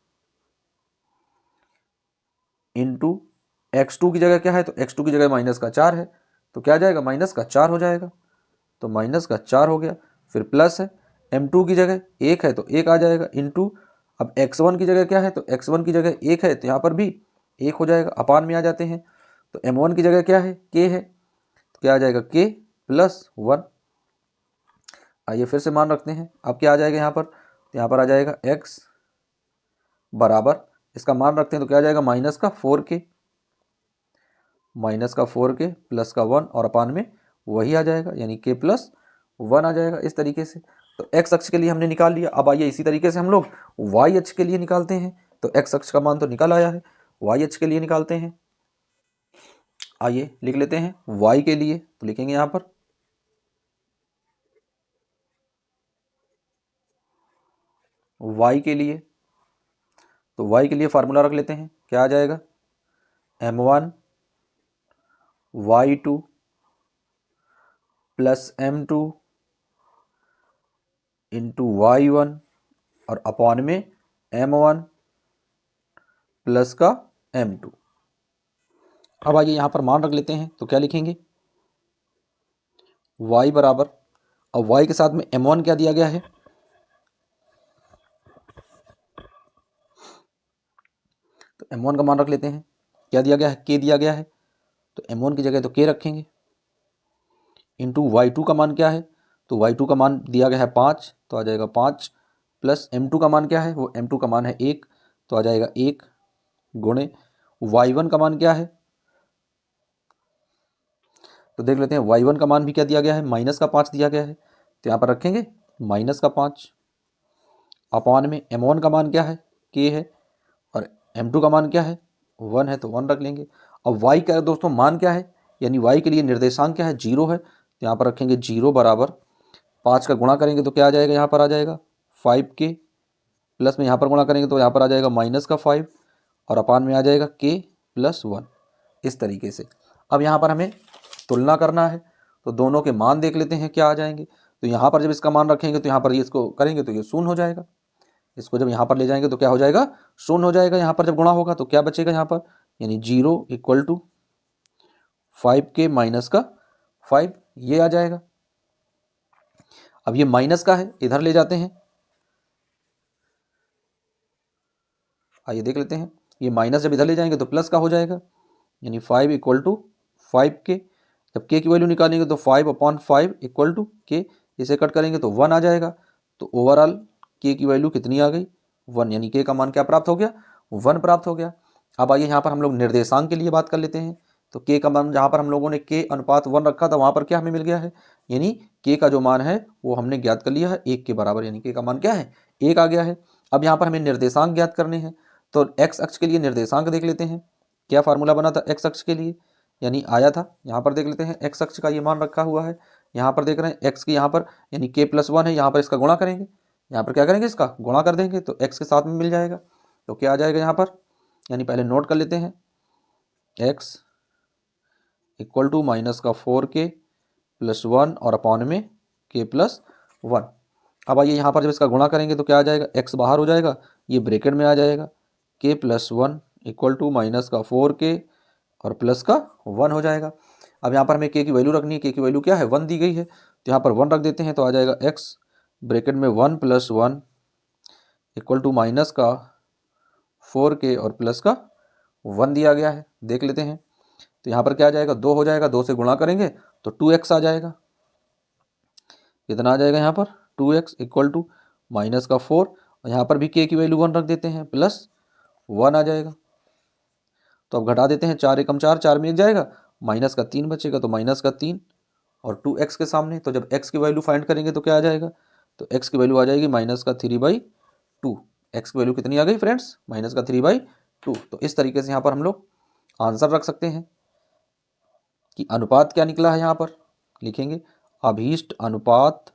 इंटू x2 की जगह क्या है, तो x2 की जगह माइनस का 4 है, तो क्या आ जाएगा माइनस का 4 हो जाएगा, तो माइनस का 4 हो गया। फिर प्लस है m2 की जगह 1 है तो 1 आ जाएगा इंटू, अब x1 की जगह क्या है तो x1 की जगह 1 है तो यहाँ पर भी 1 हो जाएगा, अपान में आ जाते हैं तो m1 की जगह क्या है k है तो क्या आ जाएगा k प्लस 1। आइए फिर से मान रखते हैं, अब क्या आ जाएगा यहाँ पर तो यहाँ पर आ जाएगा x बराबर, इसका मान रखते हैं तो क्या आ जाएगा माइनस का 4k, माइनस का 4k प्लस का 1 और अपान में वही आ जाएगा यानी k प्लस 1 आ जाएगा इस तरीके से। तो x अक्ष के लिए हमने निकाल लिया। अब आइए इसी तरीके से हम लोग y अक्ष के लिए निकालते हैं। तो x अक्ष का मान तो निकल आया है, y अक्ष के लिए निकालते हैं। आइए लिख लेते हैं y के लिए, तो लिखेंगे यहाँ पर y के लिए, तो y के लिए फार्मूला रख लेते हैं, क्या आ जाएगा m1 y2 plus m2 into y1 और अपॉन में m1 प्लस का m2। अब आइए यहाँ पर मान रख लेते हैं, तो क्या लिखेंगे y बराबर, अब y के साथ में m1 क्या दिया गया है तो m1 का मान रख लेते हैं, क्या दिया गया है k दिया गया है तो m1 की जगह तो k रखेंगे, इंटू y2 का मान क्या है तो y2 का मान दिया गया है 5 तो आ जाएगा 5 प्लस m2 का मान क्या है वो m2 का मान है 1 तो आ जाएगा 1 गुणे y1 का मान क्या है तो देख लेते हैं y1 का मान भी क्या दिया गया है माइनस का 5 दिया गया है तो यहाँ पर रखेंगे माइनस का 5 अपॉन में m1 का मान क्या है k है और m2 का मान क्या है 1 है तो 1 रख लेंगे। अब y का दोस्तों मान क्या है यानी y के लिए निर्देशांक क्या है 0 है तो यहाँ पर रखेंगे 0 बराबर 5 का गुणा करेंगे तो क्या आ जाएगा यहाँ पर आ जाएगा 5k प्लस में यहाँ पर गुणा करेंगे तो यहाँ पर आ जाएगा माइनस का 5 और अपान में आ जाएगा k प्लस 1 इस तरीके से। अब यहाँ पर हमें तुलना करना है तो दोनों के मान देख लेते हैं क्या आ जाएंगे। तो यहाँ पर जब इसका मान रखेंगे तो यहाँ पर ये इसको करेंगे तो ये शून्य हो जाएगा, इसको जब यहाँ पर ले जाएंगे तो क्या हो जाएगा शून्य हो जाएगा। यहाँ पर जब गुणा होगा तो क्या बचेगा यहाँ पर यानी 0 इक्वल टू 5k माइनस का 5 ये आ जाएगा। अब ये माइनस का है इधर ले जाते हैं, आइए देख लेते हैं ये माइनस जब इधर ले जाएंगे तो प्लस का हो जाएगा यानी 5 इक्वल टू 5k। जब k की वैल्यू निकालेंगे तो 5/5 इक्वल टू k, इसे कट करेंगे तो 1 आ जाएगा। तो ओवरऑल k की वैल्यू कितनी आ गई 1 यानी k का मान क्या प्राप्त हो गया 1 प्राप्त हो गया। अब आइए यहाँ पर हम लोग निर्देशांक के लिए बात कर लेते हैं। तो k का मान जहाँ पर हम लोगों ने k अनुपात 1 रखा था वहाँ पर क्या हमें मिल गया है यानी k का जो मान है वो हमने ज्ञात कर लिया है 1 के बराबर यानी k का मान क्या है 1 आ गया है। अब यहाँ पर हमें निर्देशांक ज्ञात करने हैं तो x अक्ष के लिए निर्देशांक देख लेते हैं, क्या फार्मूला बना था x अक्ष के लिए यानी आया था यहाँ पर देख लेते हैं x अक्ष का ये मान रखा हुआ है, यहाँ पर देख रहे हैं x की यहाँ पर यानी k प्लस 1 है, यहाँ पर इसका गुणा करेंगे, यहाँ पर क्या करेंगे इसका गुणा कर देंगे तो x के साथ में मिल जाएगा। तो क्या आ जाएगा यहाँ पर यानी पहले नोट कर लेते हैं x इक्वल टू माइनस का 4k प्लस 1 और अपॉन में k प्लस 1। अब आइए यहाँ पर जब इसका गुणा करेंगे तो क्या आ जाएगा x बाहर हो जाएगा ये ब्रैकेट में आ जाएगा k plus 1 equal to minus का 4k और प्लस का 1 हो जाएगा। अब यहाँ पर हमें k की वैल्यू रखनी है, k की वैल्यू क्या है 1 दी गई है तो यहाँ पर 1 रख देते हैं तो आ जाएगा x ब्रैकेट में 1 प्लस 1 इक्वल टू माइनस का 4k और प्लस का 1 दिया गया है। देख लेते हैं तो यहाँ पर क्या आ जाएगा 2 हो जाएगा, 2 से गुणा करेंगे तो 2x आ जाएगा, कितना आ जाएगा यहाँ पर 2x इक्वल टू माइनस का 4 और यहाँ पर भी k की वैल्यू 1 रख देते हैं प्लस 1 आ जाएगा। तो अब घटा देते हैं 4 एकम 4, 4 में 1 जाएगा माइनस का 3 बचेगा तो माइनस का 3 और 2x के सामने, तो जब x की वैल्यू फाइंड करेंगे तो क्या आ जाएगा तो x की वैल्यू आ जाएगी माइनस का 3/2। x की वैल्यू कितनी आ गई फ्रेंड्स माइनस का 3/2। तो इस तरीके से यहाँ पर हम लोग आंसर रख सकते हैं कि अनुपात क्या निकला है। यहाँ पर लिखेंगे अभीष्ट अनुपात,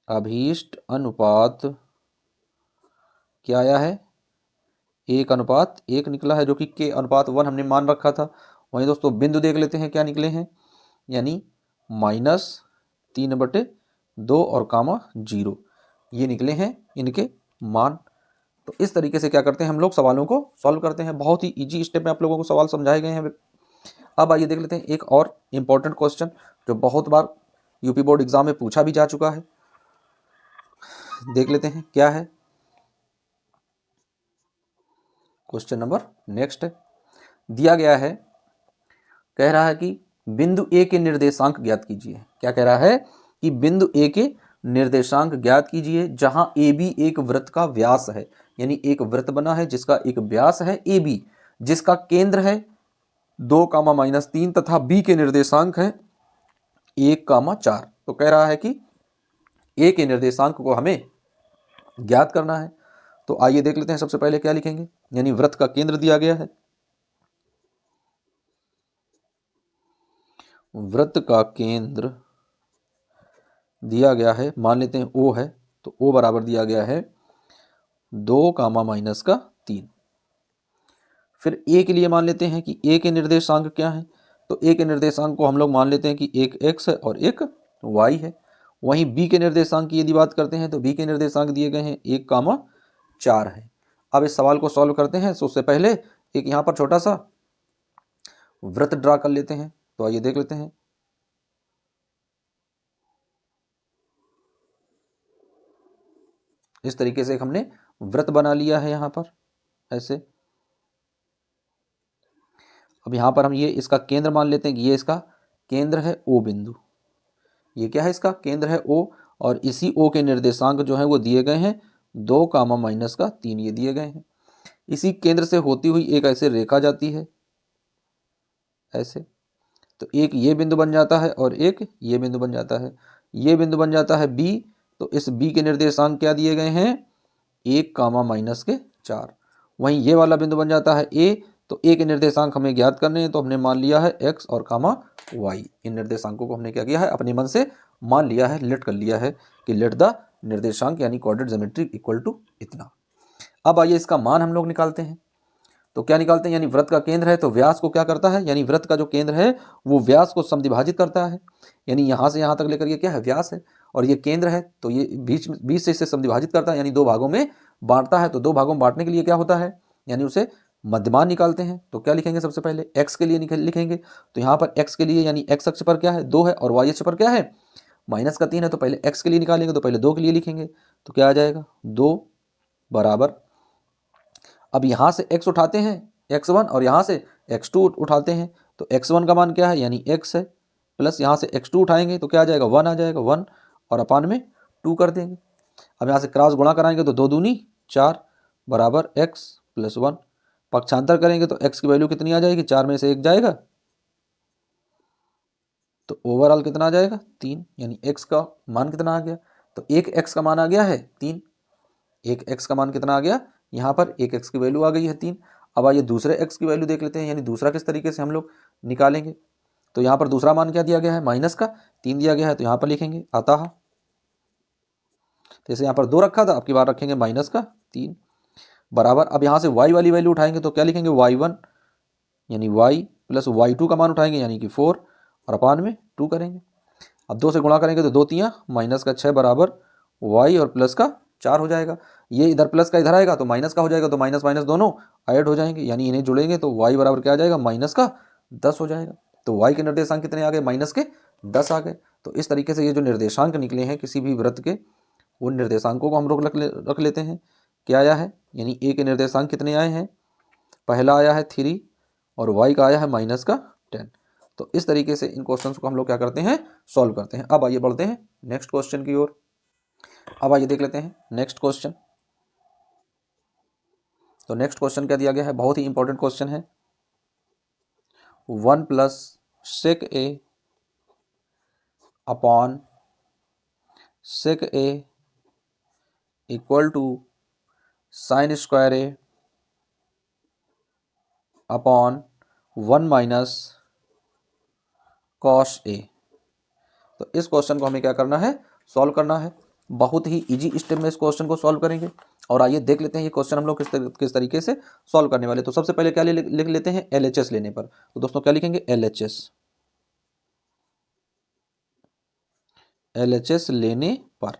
अभीष्ट अनुपात क्या आया है 1:1 निकला है जो कि k अनुपात 1 हमने मान रखा था। वहीं दोस्तों बिंदु देख लेते हैं क्या निकले हैं यानी -3/2 और कामा 0 ये निकले हैं इनके मान। तो इस तरीके से क्या करते हैं हम लोग सवालों को सॉल्व करते हैं, बहुत ही इजी स्टेप में आप लोगों को सवाल समझाए गए हैं। अब आइए देख लेते हैं एक और इम्पॉर्टेंट क्वेश्चन जो बहुत बार यूपी बोर्ड एग्जाम में पूछा भी जा चुका है। देख लेते हैं क्या है क्वेश्चन नंबर। नेक्स्ट दिया गया है, कह रहा है कि बिंदु ए के निर्देशांक ज्ञात कीजिए। क्या कह रहा है कि बिंदु ए के निर्देशांक ज्ञात कीजिए जहां ए बी एक वृत्त का व्यास है, यानी एक वृत्त बना है जिसका एक व्यास है ए बी, जिसका केंद्र है 2, -3 तथा बी के निर्देशांक है 1, 4। तो कह रहा है कि ए के निर्देशांक को हमें ज्ञात करना है। तो आइए देख लेते हैं, सबसे पहले क्या लिखेंगे, यानी वृत्त का केंद्र दिया गया है, वृत्त का केंद्र दिया गया है, मान लेते हैं ओ है, तो ओ बराबर दिया गया है 2, -3। फिर ए के लिए मान लेते हैं कि ए के निर्देशांक क्या है, तो ए के निर्देशांक को हम लोग मान लेते हैं कि एक x है और एक y है। वहीं बी के निर्देशांक की यदि बात करते हैं तो बी के निर्देशांक दिए गए हैं 1, 4 है। अब इस सवाल को सॉल्व करते हैं, तो उससे पहले एक यहाँ पर छोटा सा वृत्त ड्रा कर लेते हैं। तो आइए देख लेते हैं, इस तरीके से हमने वृत्त बना लिया है यहाँ पर ऐसे। अब यहाँ पर हम ये इसका केंद्र मान लेते हैं कि ये इसका केंद्र है ओ बिंदु, ये क्या है इसका केंद्र है ओ, और इसी ओ के निर्देशांक जो है वो दिए गए हैं 2, -3 ये दिए गए हैं। इसी केंद्र से होती हुई एक ऐसे रेखा जाती है ऐसे, तो एक ये बिंदु बन जाता है और एक ये बिंदु बन जाता है, ये बिंदु बन जाता है बी। तो इस बी के निर्देशांक क्या दिए गए हैं 1, -4। वहीं ये वाला बिंदु बन जाता है ए, तो ए के निर्देशांक हमें ज्ञात करने हैं, तो हमने मान लिया है x और y। इन निर्देशांकों को हमने क्या किया है, अपने मन से मान लिया है, लेट कर लिया है कि लेट द निर्देशांक यानी कोऑर्डिनेट ज्योमेट्री इक्वल टू इतना। अब आइए इसका मान हम लोग निकालते हैं। तो क्या निकालते हैं, यानी वृत्त का केंद्र है तो व्यास को क्या करता है, यानी वृत्त का जो केंद्र है वो व्यास को समद्विभाजित करता है, यानी यहाँ से यहाँ तक लेकर ये क्या है व्यास है, और ये केंद्र है तो ये बीच से इसे समद्विभाजित करता है, यानी 2 भागों में बांटता है। तो 2 भागों में बांटने के लिए क्या होता है, यानी उसे मध्यमान निकालते हैं। तो क्या लिखेंगे, सबसे पहले x के लिए लिखेंगे। तो यहाँ पर x के लिए यानी x अक्ष पर क्या है 2 है और y अक्ष पर क्या है -3 है। तो पहले x के लिए निकालेंगे, तो पहले 2 के लिए लिखेंगे, तो क्या आ जाएगा 2 बराबर, अब यहाँ से x उठाते हैं x1 और यहाँ से x2 उठाते हैं, तो x1 का मान क्या है यानी x है, प्लस यहाँ से x2 उठाएंगे तो क्या आ जाएगा 1 आ जाएगा, 1 और अपान में 2 कर देंगे। अब यहाँ से क्रॉस गुणा कराएंगे तो 2 दूनी 4 बराबर x + 1, पक्षांतर करेंगे तो x की वैल्यू कितनी आ जाएगी, 4 में से 1 जाएगा, तो ओवरऑल कितना आ जाएगा 3, यानी x का मान कितना आ गया, तो एक x का मान आ गया है 3, एक x का मान कितना आ गया, यहाँ पर एक x की वैल्यू आ गई है 3। अब आइए दूसरे x की वैल्यू देख लेते हैं, यानी दूसरा किस तरीके से हम लोग निकालेंगे। तो यहाँ पर दूसरा मान क्या दिया गया है, माइनस का 3 दिया गया है, तो यहाँ पर लिखेंगे अतः, जैसे यहाँ पर 2 रखा था, अब की बार रखेंगे -3 बराबर। अब यहाँ से y वाली वैल्यू उठाएंगे तो क्या लिखेंगे y1 यानी y + y2 का मान उठाएंगे यानी कि 4 और अपान में 2 करेंगे। अब 2 से गुणा करेंगे तो 2 तियाँ -6 बराबर y और प्लस का 4 हो जाएगा। ये इधर प्लस का इधर आएगा तो माइनस का हो जाएगा, तो माइनस माइनस दोनों ऐड हो जाएंगे, यानी इन्हें जुड़ेंगे तो y बराबर क्या आ जाएगा -10 हो जाएगा। तो y के निर्देशांक कितने आ गए, -10 आ गए। तो इस तरीके से ये जो निर्देशांक निकले हैं किसी भी वृत्त के, उन निर्देशांकों को हम लोग रख लेते हैं। क्या आया है, यानी a के निर्देशांक कितने आए हैं, पहला आया है 3 और y का आया है -10। तो इस तरीके से इन क्वेश्चंस को हम लोग क्या करते हैं, सॉल्व करते हैं। अब आइए बढ़ते हैं नेक्स्ट क्वेश्चन की ओर। अब आइए देख लेते हैं नेक्स्ट क्वेश्चन। तो नेक्स्ट क्वेश्चन क्या दिया गया है, बहुत ही इंपॉर्टेंट क्वेश्चन है। 1 + sec a upon sec a equal to sin square a upon 1 - cos a। तो इस क्वेश्चन को हमें क्या करना है, सॉल्व करना है। बहुत ही इजी स्टेप में इस क्वेश्चन को सॉल्व करेंगे। और आइए देख लेते हैं ये क्वेश्चन हम लोग किस तरीके से सॉल्व करने वाले। तो सबसे पहले क्या लिख लेते हैं, LHS लेने पर। तो दोस्तों क्या लिखेंगे, LHS लेने पर।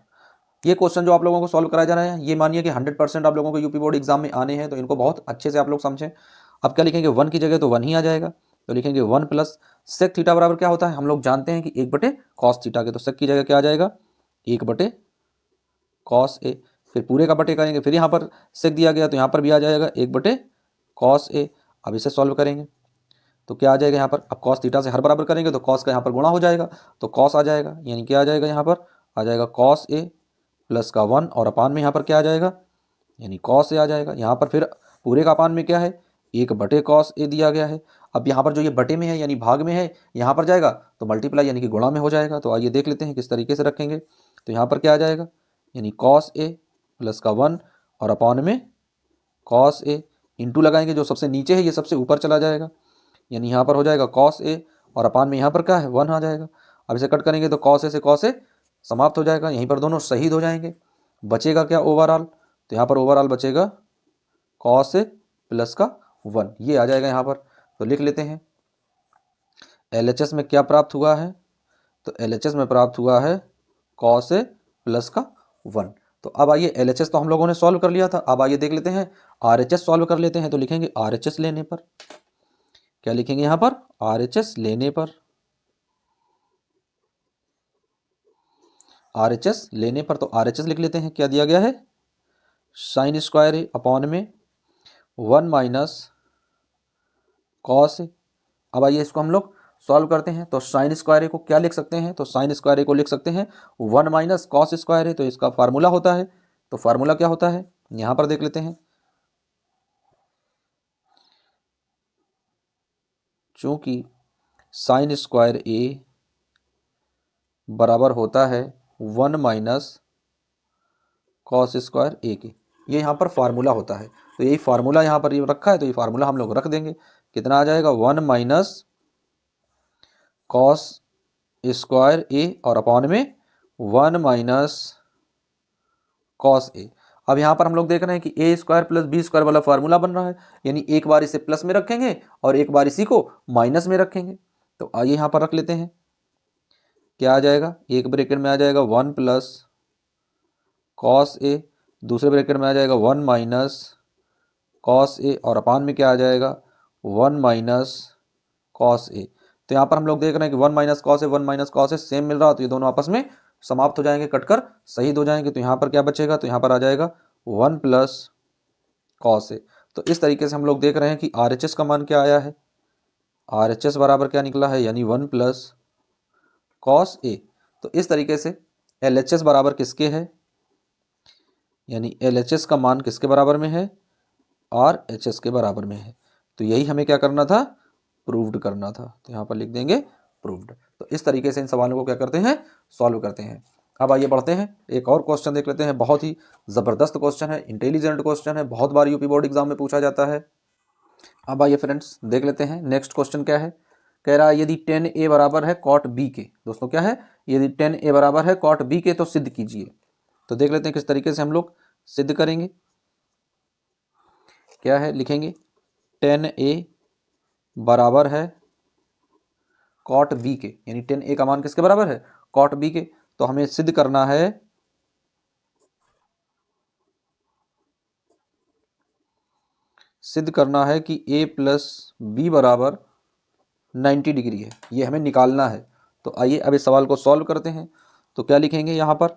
ये क्वेश्चन जो आप लोगों को सॉल्व कराया जा रहा है, ये मानिए कि 100% आप लोगों को यूपी बोर्ड एग्जाम में आने हैं, तो इनको बहुत अच्छे से आप लोग समझें। अब क्या लिखेंगे, 1 की जगह तो 1 ही आ जाएगा, तो लिखेंगे 1 प्लस सेक थीटा बराबर क्या होता है, हम लोग जानते हैं कि 1 बटे कॉस थीटा के, तो सेक की जगह क्या आ जाएगा 1 बटे कॉस ए, फिर पूरे का बटे करेंगे, फिर यहाँ पर सेक दिया गया तो यहाँ पर भी आ जाएगा 1 बटे कॉस ए। अब इसे सॉल्व करेंगे तो क्या आ जाएगा यहाँ पर, अब कॉस थीटा से हर बराबर करेंगे तो कॉस का यहाँ पर गुणा हो जाएगा, तो कॉस आ जाएगा, यानी क्या आ जाएगा यहाँ पर आ जाएगा कॉस ए प्लस का 1 और अपान में यहाँ पर क्या आ जाएगा यानी कॉस ए आ जाएगा। यहाँ पर फिर पूरे का अपान में क्या है 1 बटे कॉस ए दिया गया है। अब यहाँ पर जो ये बटे में है यानी भाग में है, यहाँ पर जाएगा तो मल्टीप्लाई यानी कि गुणा में हो जाएगा। तो आइए देख लेते हैं किस तरीके से रखेंगे। तो यहाँ पर क्या आ जाएगा यानी कॉस ए प्लस का 1 और अपान में कॉस ए, इंटू लगाएंगे, जो सबसे नीचे है ये सबसे ऊपर चला जाएगा, यानी यहाँ पर हो जाएगा कॉस ए और अपान में यहाँ पर क्या है 1 आ जाएगा। अब इसे कट करेंगे तो कॉस ए से कॉस ए समाप्त हो जाएगा, यहीं पर दोनों शहीद हो जाएंगे। बचेगा क्या ओवरऑल, तो यहाँ पर ओवरऑल बचेगा कॉस ए प्लस का 1, ये आ जाएगा यहाँ पर। तो लिख लेते हैं LHS में क्या प्राप्त हुआ है, तो LHS में प्राप्त हुआ है कॉस ए प्लस का 1। तो अब आइए LHS तो हम लोगों ने सॉल्व कर लिया था, अब आइए देख लेते हैं RHS सॉल्व कर लेते हैं। तो लिखेंगे RHS लेने पर, क्या लिखेंगे यहाँ पर RHS लेने पर, RHS लेने पर तो RHS लिख लेते हैं। क्या दिया गया है साइन स्क्वायर ए अपॉन में 1 माइनस कॉस ए। अब आइए इसको हम लोग सॉल्व करते हैं। तो साइन स्क्वायर ए को क्या लिख सकते हैं, तो साइन स्क्वायर ए को लिख सकते हैं 1 माइनस कॉस स्क्वायर ए, तो इसका फार्मूला होता है, तो फार्मूला क्या होता है यहाँ पर देख लेते हैं। चूंकि साइन स्क्वायर ए बराबर होता है 1 माइनस कॉस स्क्वायर ए के, ये यहाँ पर फार्मूला होता है, तो यही फार्मूला यहाँ पर ये रखा है, तो ये फार्मूला हम लोग रख देंगे। कितना आ जाएगा 1 माइनस कॉस स्क्वायर ए और अपॉन में 1 माइनस कॉस ए। अब यहाँ पर हम लोग देख रहे हैं कि ए स्क्वायर प्लस बी स्क्वायर वाला फार्मूला बन रहा है, यानी एक बार इसे प्लस में रखेंगे और एक बार इसी को माइनस में रखेंगे। तो आइए यहाँ पर रख लेते हैं, क्या आ जाएगा एक ब्रैकेट में आ जाएगा 1 प्लस कॉस ए, दूसरे ब्रैकेट में आ जाएगा 1 माइनस कॉस ए और अपान में क्या आ जाएगा 1 माइनस कॉस ए। तो यहाँ पर हम लोग देख रहे हैं कि 1 minus cos A 1 minus cos A same मिल रहा, तो ये दोनों आपस में समाप्त हो जाएंगे, कटकर शहीद हो जाएंगे। तो यहाँ पर क्या बचेगा, तो यहाँ पर आ जाएगा 1 प्लस कॉस ए। तो इस तरीके से हम लोग देख रहे हैं कि RHS का मान क्या आया है, RHS बराबर क्या निकला है यानी 1 प्लस कॉस ए। तो इस तरीके से LHS बराबर किसके है, यानी LHS का मान किसके बराबर में है RHS के बराबर में है। तो यही हमें क्या करना था प्रूव्ड करना था, तो यहाँ पर लिख देंगे प्रूव्ड। तो इस तरीके से इन सवालों को क्या करते हैं सॉल्व करते हैं। अब आइए बढ़ते हैं, एक और क्वेश्चन देख लेते हैं, बहुत ही ज़बरदस्त क्वेश्चन है, इंटेलिजेंट क्वेश्चन है, बहुत बार यूपी बोर्ड एग्जाम में पूछा जाता है। अब आइए फ्रेंड्स देख लेते हैं नेक्स्ट क्वेश्चन क्या है। कह रहा है यदि tan a बराबर है cot b के, दोस्तों क्या है यदि tan a बराबर है cot b के तो सिद्ध कीजिए। तो देख लेते हैं किस तरीके से हम लोग सिद्ध करेंगे। क्या है लिखेंगे tan a बराबर है cot b के, यानी tan a का मान किसके बराबर है cot b के। तो हमें सिद्ध करना है कि a प्लस बी बराबर 90 डिग्री है, ये हमें निकालना है। तो आइए अब इस सवाल को सॉल्व करते हैं। तो क्या लिखेंगे यहाँ पर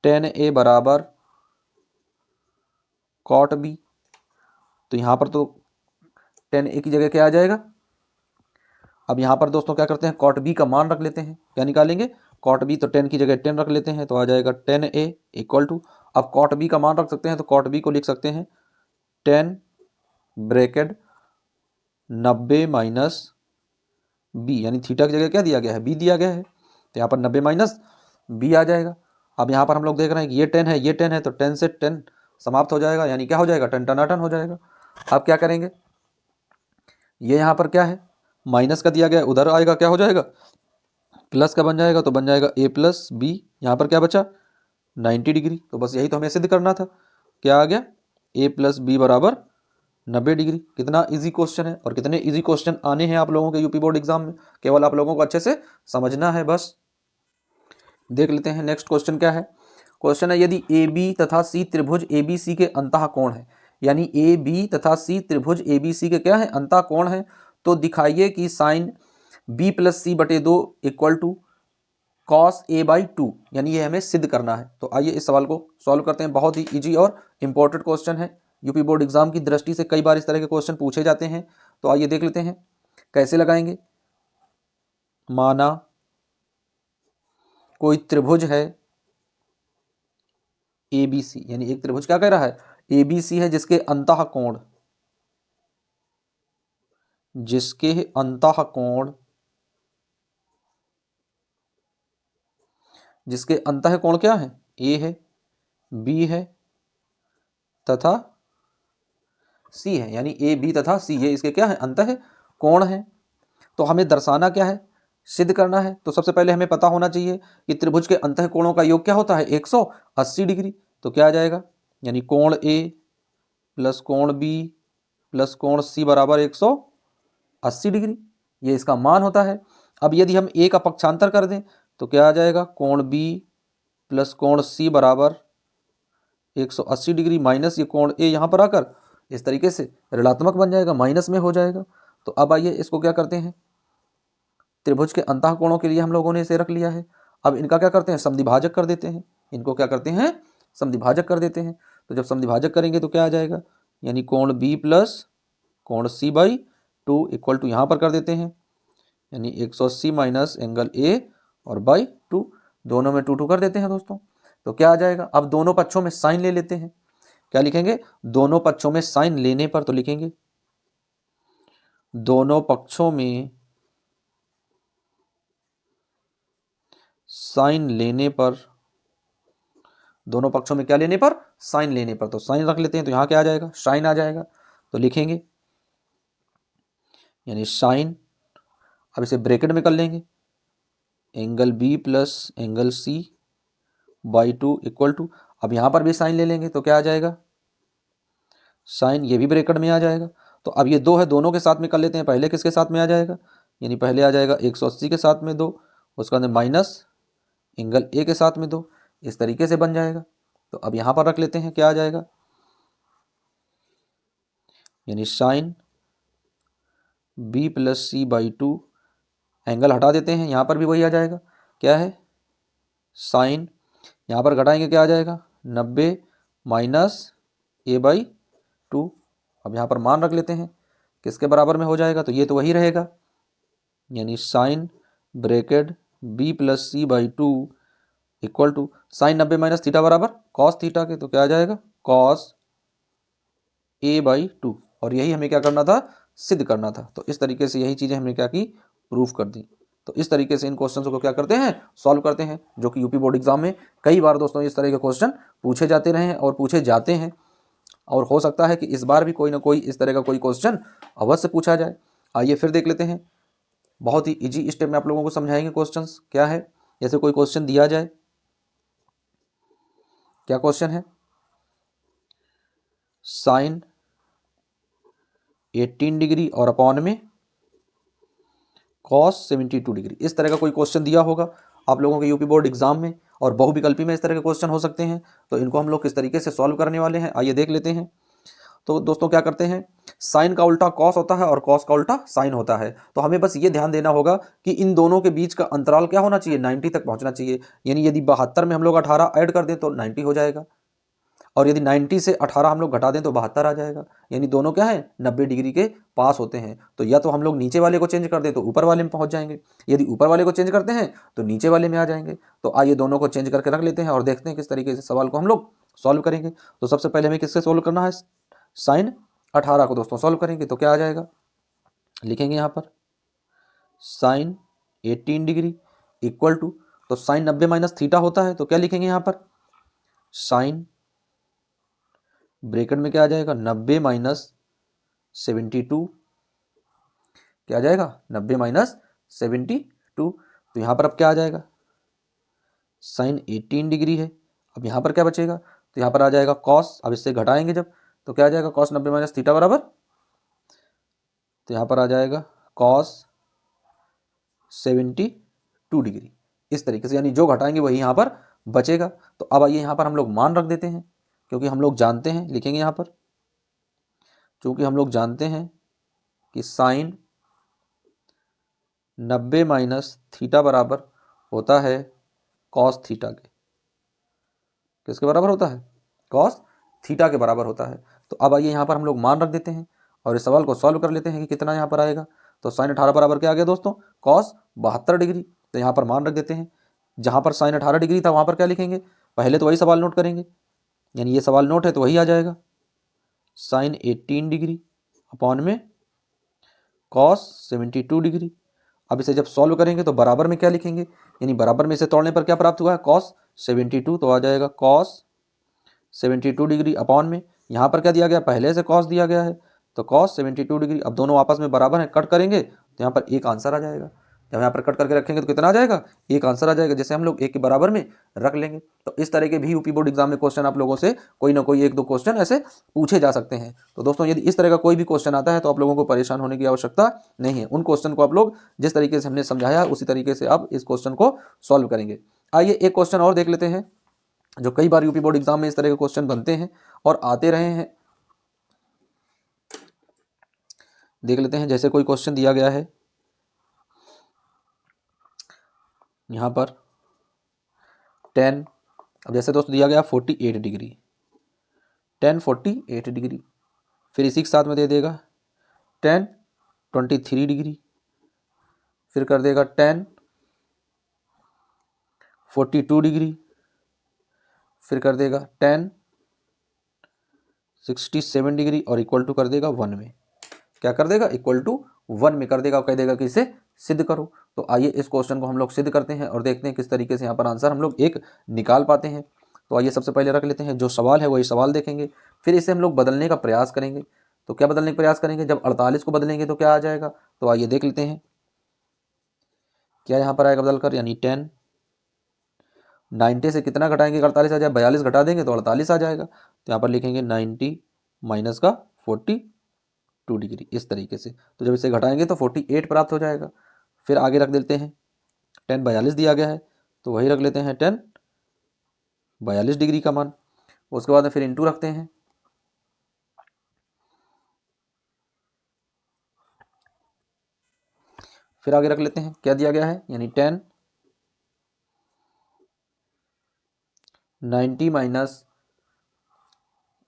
tan a बराबर cot b, तो यहाँ पर तो tan a की जगह क्या आ जाएगा। अब यहाँ पर दोस्तों क्या करते हैं cot b का मान रख लेते हैं, क्या निकालेंगे cot b, तो tan की जगह 10 रख लेते हैं, तो आ जाएगा tan a इक्वल टू, अब cot b का मान रख सकते हैं, तो cot b को लिख सकते हैं 10 ब्रैकेट 90 माइनस बी, यानी थीटा की जगह क्या दिया गया है बी दिया गया है, तो यहाँ पर 90 माइनस बी आ जाएगा। अब यहाँ पर हम लोग देख रहे हैं कि ये 10 है ये 10 है, तो 10 से 10 समाप्त हो जाएगा, यानी क्या हो जाएगा 10 टनाटन हो जाएगा। अब क्या करेंगे, ये यहाँ पर क्या है माइनस का दिया गया, उधर आएगा क्या हो जाएगा प्लस का बन जाएगा, तो बन जाएगा a प्लस बी, यहाँ पर क्या बचा 90 डिग्री। तो बस यही तो हमें सिद्ध करना था, क्या आ गया a प्लस बी बराबर 90 डिग्री। कितना इजी क्वेश्चन है, और कितने इजी क्वेश्चन आने हैं आप लोगों के यूपी बोर्ड एग्जाम में, केवल आप लोगों को अच्छे से समझना है बस। देख लेते हैं नेक्स्ट क्वेश्चन क्या है। क्वेश्चन है यदि AB तथा C त्रिभुज ABC के अंतः कोण है, यानी ए बी तथा सी त्रिभुज ए बी सी के क्या है, अंतः कोण है। तो दिखाइए कि साइन बी प्लस सी बटे 2 equal to cos A by 2, यानी ये हमें सिद्ध करना है। तो आइए इस सवाल को सॉल्व करते हैं। बहुत ही इजी और इंपॉर्टेंट क्वेश्चन है, यूपी बोर्ड एग्जाम की दृष्टि से कई बार इस तरह के क्वेश्चन पूछे जाते हैं। तो आइए देख लेते हैं कैसे लगाएंगे। माना कोई त्रिभुज है ए बी सी, यानी एक त्रिभुज क्या कह रहा है, ए बी सी है, जिसके अंतः कोण जिसके अंतः कोण क्या है, ए है, बी है तथा सी है, यानी ए बी तथा सी, ये इसके क्या है, अंतः कोण है। तो हमें दर्शाना क्या है, सिद्ध करना है। तो सबसे पहले हमें पता होना चाहिए कि त्रिभुज के अंतः कोणों का योग क्या होता है, 180 डिग्री। तो क्या आ जाएगा, यानी कोण ए प्लस कोण बी प्लस कोण सी बराबर 180 डिग्री, ये इसका मान होता है। अब यदि हम ए का पक्षांतर कर दें तो क्या आ जाएगा, कोण बी प्लस कोण सी बराबर 180 डिग्री माइनस ये कोण ए यहाँ पर आकर इस तरीके से ऋणात्मक बन जाएगा, माइनस में हो जाएगा। तो अब आइए इसको क्या करते हैं, त्रिभुज के अंतः कोणों के लिए हम लोगों ने इसे रख लिया है। अब इनका क्या करते हैं, समद्विभाजक कर देते हैं। इनको क्या करते हैं, समद्विभाजक कर देते हैं। तो जब समद्विभाजक करेंगे तो क्या आ जाएगा, यानी कोण बी प्लस कोण सी बाई 2 इक्वल टू यहाँ पर कर देते हैं, यानी 180 माइनस एंगल ए और बाई 2, दोनों में 2 कर देते हैं दोस्तों। तो क्या आ जाएगा, अब दोनों पक्षों में साइन ले लेते हैं। क्या लिखेंगे, दोनों पक्षों में साइन लेने पर, तो लिखेंगे दोनों पक्षों में साइन लेने पर, दोनों पक्षों में क्या लेने पर, साइन लेने पर। तो साइन रख लेते हैं, तो यहां क्या आ जाएगा, साइन आ जाएगा। तो लिखेंगे यानी साइन, अब इसे ब्रैकेट में कर लेंगे, angle B plus angle C by 2 equal to, अब यहां पर भी साइन ले लेंगे तो क्या आ जाएगा, साइन, ये भी ब्रैकेट में आ जाएगा। तो अब ये 2 है, दोनों के साथ में कर लेते हैं। पहले किसके साथ में आ जाएगा, यानी पहले आ जाएगा 180 के साथ में 2, उसका अंदर माइनस एंगल ए के साथ में 2, इस तरीके से बन जाएगा। तो अब यहां पर रख लेते हैं, क्या आ जाएगा, यानी sine B plus C by 2, angle हटा देते हैं, यहां पर भी वही आ जाएगा, क्या है, साइन, यहां पर घटाएंगे क्या आ जाएगा, 90 माइनस ए बाई 2। अब यहां पर मान रख लेते हैं, किसके बराबर में हो जाएगा, तो ये तो वही रहेगा, यानी sine bracket B plus C by 2 equal to sine 90 minus theta बराबर कॉस थीटा के, तो क्या आ जाएगा, कॉस ए बाई 2। और यही हमें क्या करना था, सिद्ध करना था। तो इस तरीके से यही चीज़ें हमने क्या की, प्रूफ कर दी। तो इस तरीके से इन क्वेश्चंस को क्या करते हैं, सॉल्व करते हैं, जो कि यूपी बोर्ड एग्जाम में कई बार दोस्तों इस तरह के क्वेश्चन पूछे जाते रहे हैं और पूछे जाते हैं। और हो सकता है कि इस बार भी कोई ना कोई इस तरह का कोई क्वेश्चन अवश्य पूछा जाए। आइए फिर देख लेते हैं, बहुत ही इजी स्टेप में आप लोगों को समझाएंगे क्वेश्चंस क्या है। जैसे कोई क्वेश्चन दिया जाए, क्या क्वेश्चन है, साइन 18 डिग्री और अपॉन में कॉस 72 डिग्री, इस तरह का कोई क्वेश्चन दिया होगा आप लोगों के यूपी बोर्ड एग्जाम में, और बहुविकल्पी में इस तरह के क्वेश्चन हो सकते हैं। तो इनको हम लोग किस तरीके से सॉल्व करने वाले हैं, आइए देख लेते हैं। तो दोस्तों क्या करते हैं, साइन का उल्टा कॉस होता है और कॉस का उल्टा साइन होता है। तो हमें बस ये ध्यान देना होगा कि इन दोनों के बीच का अंतराल क्या होना चाहिए, 90 तक पहुंचना चाहिए। यानी यदि 72 में हम लोग 18 ऐड कर दें तो 90 हो जाएगा, और यदि 90 से 18 हम लोग घटा दें तो 72 आ जाएगा। यानी दोनों क्या है, 90 डिग्री के पास होते हैं। तो या तो हम लोग नीचे वाले को चेंज कर दें तो ऊपर वाले में पहुंच जाएंगे, यदि ऊपर वाले को चेंज करते हैं तो नीचे वाले में आ जाएंगे। तो आइए दोनों को चेंज करके रख लेते हैं और देखते हैं किस तरीके से सवाल को हम लोग सॉल्व करेंगे। तो सबसे पहले हमें किससे सॉल्व करना है, साइन 18 को दोस्तों सॉल्व करेंगे। तो क्या आ जाएगा, लिखेंगे यहाँ पर साइन 18 डिग्री इक्वल टू, तो साइन 90 माइनस थीटा होता है, तो क्या लिखेंगे यहाँ पर, साइन ब्रैकेट में क्या आ जाएगा, 90 माइनस 72, क्या आ जाएगा, 90 माइनस 72। तो यहाँ पर अब क्या आ जाएगा, साइन 18 डिग्री है। अब यहाँ पर क्या बचेगा, तो यहाँ पर आ जाएगा कॉस, अब इससे घटाएंगे जब तो क्या आ जाएगा, कॉस 90 माइनस थीटा बराबर, तो यहाँ पर आ जाएगा कॉस 72 डिग्री, इस तरीके से। यानी जो घटाएंगे वही यहाँ पर बचेगा। तो अब आइए यहाँ पर हम लोग मान रख देते हैं, क्योंकि हम लोग जानते हैं, लिखेंगे यहाँ पर चूँकि हम लोग जानते हैं कि साइन 90 माइनस थीटा बराबर होता है कॉस थीटा के। किसके बराबर होता है? कॉस थीटा के बराबर होता है। तो अब आइए यहाँ पर हम लोग मान रख देते हैं और इस सवाल को सॉल्व कर लेते हैं कि कितना यहाँ पर आएगा। तो साइन 18 बराबर क्या आ गया दोस्तों? Cos 72 degree. तो यहाँ पर मान रख देते हैं। जहाँ पर साइन 18 डिग्री था वहाँ पर क्या लिखेंगे? पहले तो वही सवाल नोट करेंगे, यानी ये सवाल नोट है तो वही आ जाएगा साइन 18 डिग्री अपॉन में कॉस 72 डिग्री। अब इसे जब सॉल्व करेंगे तो बराबर में क्या लिखेंगे? यानी बराबर में इसे तोड़ने पर क्या प्राप्त हुआ है? कॉस 72। तो आ जाएगा कॉस 72 डिग्री अपॉन में यहाँ पर क्या दिया गया? पहले से कॉस दिया गया है तो कॉस 72 डिग्री। अब दोनों आपस में बराबर हैं, कट करेंगे तो यहाँ पर एक आंसर आ जाएगा। जब यहाँ पर कट करके रखेंगे तो कितना आ जाएगा? एक आंसर आ जाएगा, जैसे हम लोग एक के बराबर में रख लेंगे। तो इस तरह के भी यूपी बोर्ड एग्जाम में क्वेश्चन आप लोगों से कोई ना कोई एक दो क्वेश्चन ऐसे पूछे जा सकते हैं। तो दोस्तों यदि इस तरह का कोई भी क्वेश्चन आता है तो आप लोगों को परेशान होने की आवश्यकता नहीं है। उन क्वेश्चन को आप लोग जिस तरीके से हमने समझाया उसी तरीके से आप इस क्वेश्चन को सॉल्व करेंगे। आइए एक क्वेश्चन और देख लेते हैं जो कई बार यूपी बोर्ड एग्जाम में इस तरह के क्वेश्चन बनते हैं और आते रहे हैं। देख लेते हैं, जैसे कोई क्वेश्चन दिया गया है यहाँ पर 10, अब जैसे दोस्तों दिया गया 48 डिग्री, 10 48 डिग्री, फिर इसी के साथ में दे देगा 10 23 डिग्री, फिर कर देगा 10 42 डिग्री, फिर कर देगा 10 67 डिग्री और इक्वल टू कर देगा 1 में। क्या कर देगा? इक्वल टू 1 में कर देगा और कह देगा कि इसे सिद्ध करो। तो आइए इस क्वेश्चन को हम लोग सिद्ध करते हैं और देखते हैं किस तरीके से यहाँ पर आंसर हम लोग एक निकाल पाते हैं। तो आइए सबसे पहले रख लेते हैं जो सवाल है वही सवाल देखेंगे, फिर इसे हम लोग बदलने का प्रयास करेंगे। तो क्या बदलने का प्रयास करेंगे? जब 48 को बदलेंगे तो क्या आ जाएगा? तो आइए देख लेते हैं क्या यहाँ पर आएगा बदलकर, यानी 10 90 से कितना घटाएंगे? 48 आ जाए, 42 घटा देंगे तो 48 आ जाएगा। तो यहाँ पर लिखेंगे 90 माइनस का 42 डिग्री, इस तरीके से। तो जब इसे घटाएंगे तो 48 प्राप्त हो जाएगा। फिर आगे रख देते हैं 10 42 दिया गया है तो वही रख लेते हैं 10 42 डिग्री का मान। उसके बाद में फिर इंटू रखते हैं, फिर आगे रख लेते हैं क्या दिया गया है, यानी 10 90 माइनस,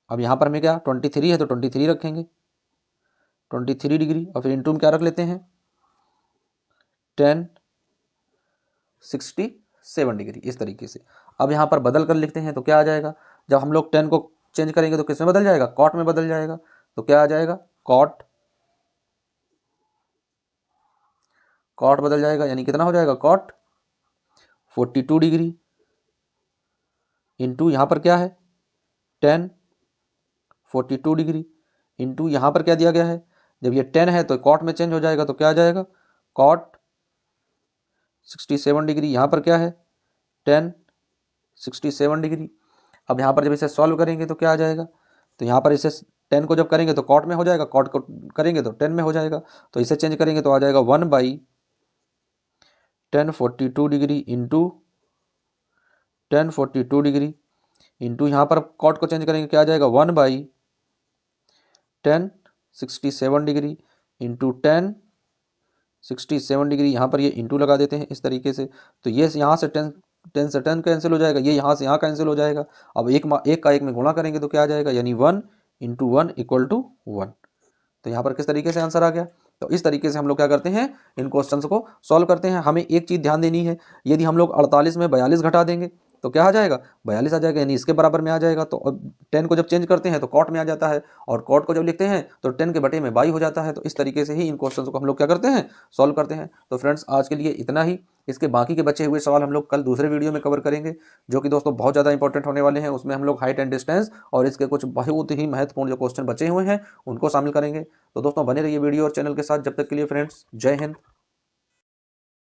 अब यहाँ पर हमें क्या 23 है तो 23 रखेंगे 23 डिग्री, और फिर इंटू में क्या रख लेते हैं 10 67 डिग्री, इस तरीके से। अब यहाँ पर बदल कर लिखते हैं तो क्या आ जाएगा? जब हम लोग 10 को चेंज करेंगे तो किस में बदल जाएगा? कॉट में बदल जाएगा। तो क्या आ जाएगा? कॉट बदल जाएगा, यानी कितना हो जाएगा? कॉट 42 डिग्री इंटू यहाँ पर क्या है 10 42 डिग्री इंटू यहाँ पर क्या दिया गया है? जब ये 10 है तो कॉट में चेंज हो जाएगा तो क्या आ जाएगा? Cot 67 degree. यहाँ पर क्या है 10 67 डिग्री। अब यहाँ पर जब इसे सॉल्व करेंगे तो क्या आ जाएगा? तो यहाँ पर इसे 10 को जब करेंगे तो कॉट में हो जाएगा, कॉट को करेंगे तो 10 में हो जाएगा। तो इसे चेंज करेंगे तो आ जाएगा 1/10 42 डिग्री इंटू 10 42 डिग्री इंटू यहाँ पर कॉट को चेंज करेंगे क्या आ जाएगा? 1/10 67 डिग्री इंटू 10 67 डिग्री। यहाँ पर ये इंटू लगा देते हैं इस तरीके से। तो ये यहाँ से 10 से 10 कैंसिल हो जाएगा, ये यहाँ से यहाँ कैंसिल हो जाएगा। अब एक का एक में गुणा करेंगे तो क्या आ जाएगा? यानी 1 इंटू 1 इक्वल टू 1। तो यहाँ पर किस तरीके से आंसर आ गया? तो इस तरीके से हम लोग क्या करते हैं, इन क्वेश्चंस को सॉल्व करते हैं। हमें एक चीज़ ध्यान देनी है, यदि हम लोग 48 में 42 घटा देंगे तो क्या आ जाएगा? 42 आ जाएगा, यानी इसके बराबर में आ जाएगा। तो अब 10 को जब चेंज करते हैं तो कॉट में आ जाता है, और कॉट को जब लिखते हैं तो 10 के बटे में 22 हो जाता है। तो इस तरीके से ही इन क्वेश्चंस को हम लोग क्या करते हैं, सॉल्व करते हैं। तो फ्रेंड्स आज के लिए इतना ही। इसके बाकी के बचे हुए सवाल हम लोग कल दूसरे वीडियो में कवर करेंगे, जो कि दोस्तों बहुत ज़्यादा इंपॉर्टेंट होने वाले हैं। उसमें हम लोग हाइट एंड डिस्टेंस और इसके कुछ बहुत ही महत्वपूर्ण जो क्वेश्चन बचे हुए हैं उनको शामिल करेंगे। तो दोस्तों बने रहिए वीडियो और चैनल के साथ। जब तक के लिए फ्रेंड्स, जय हिंद।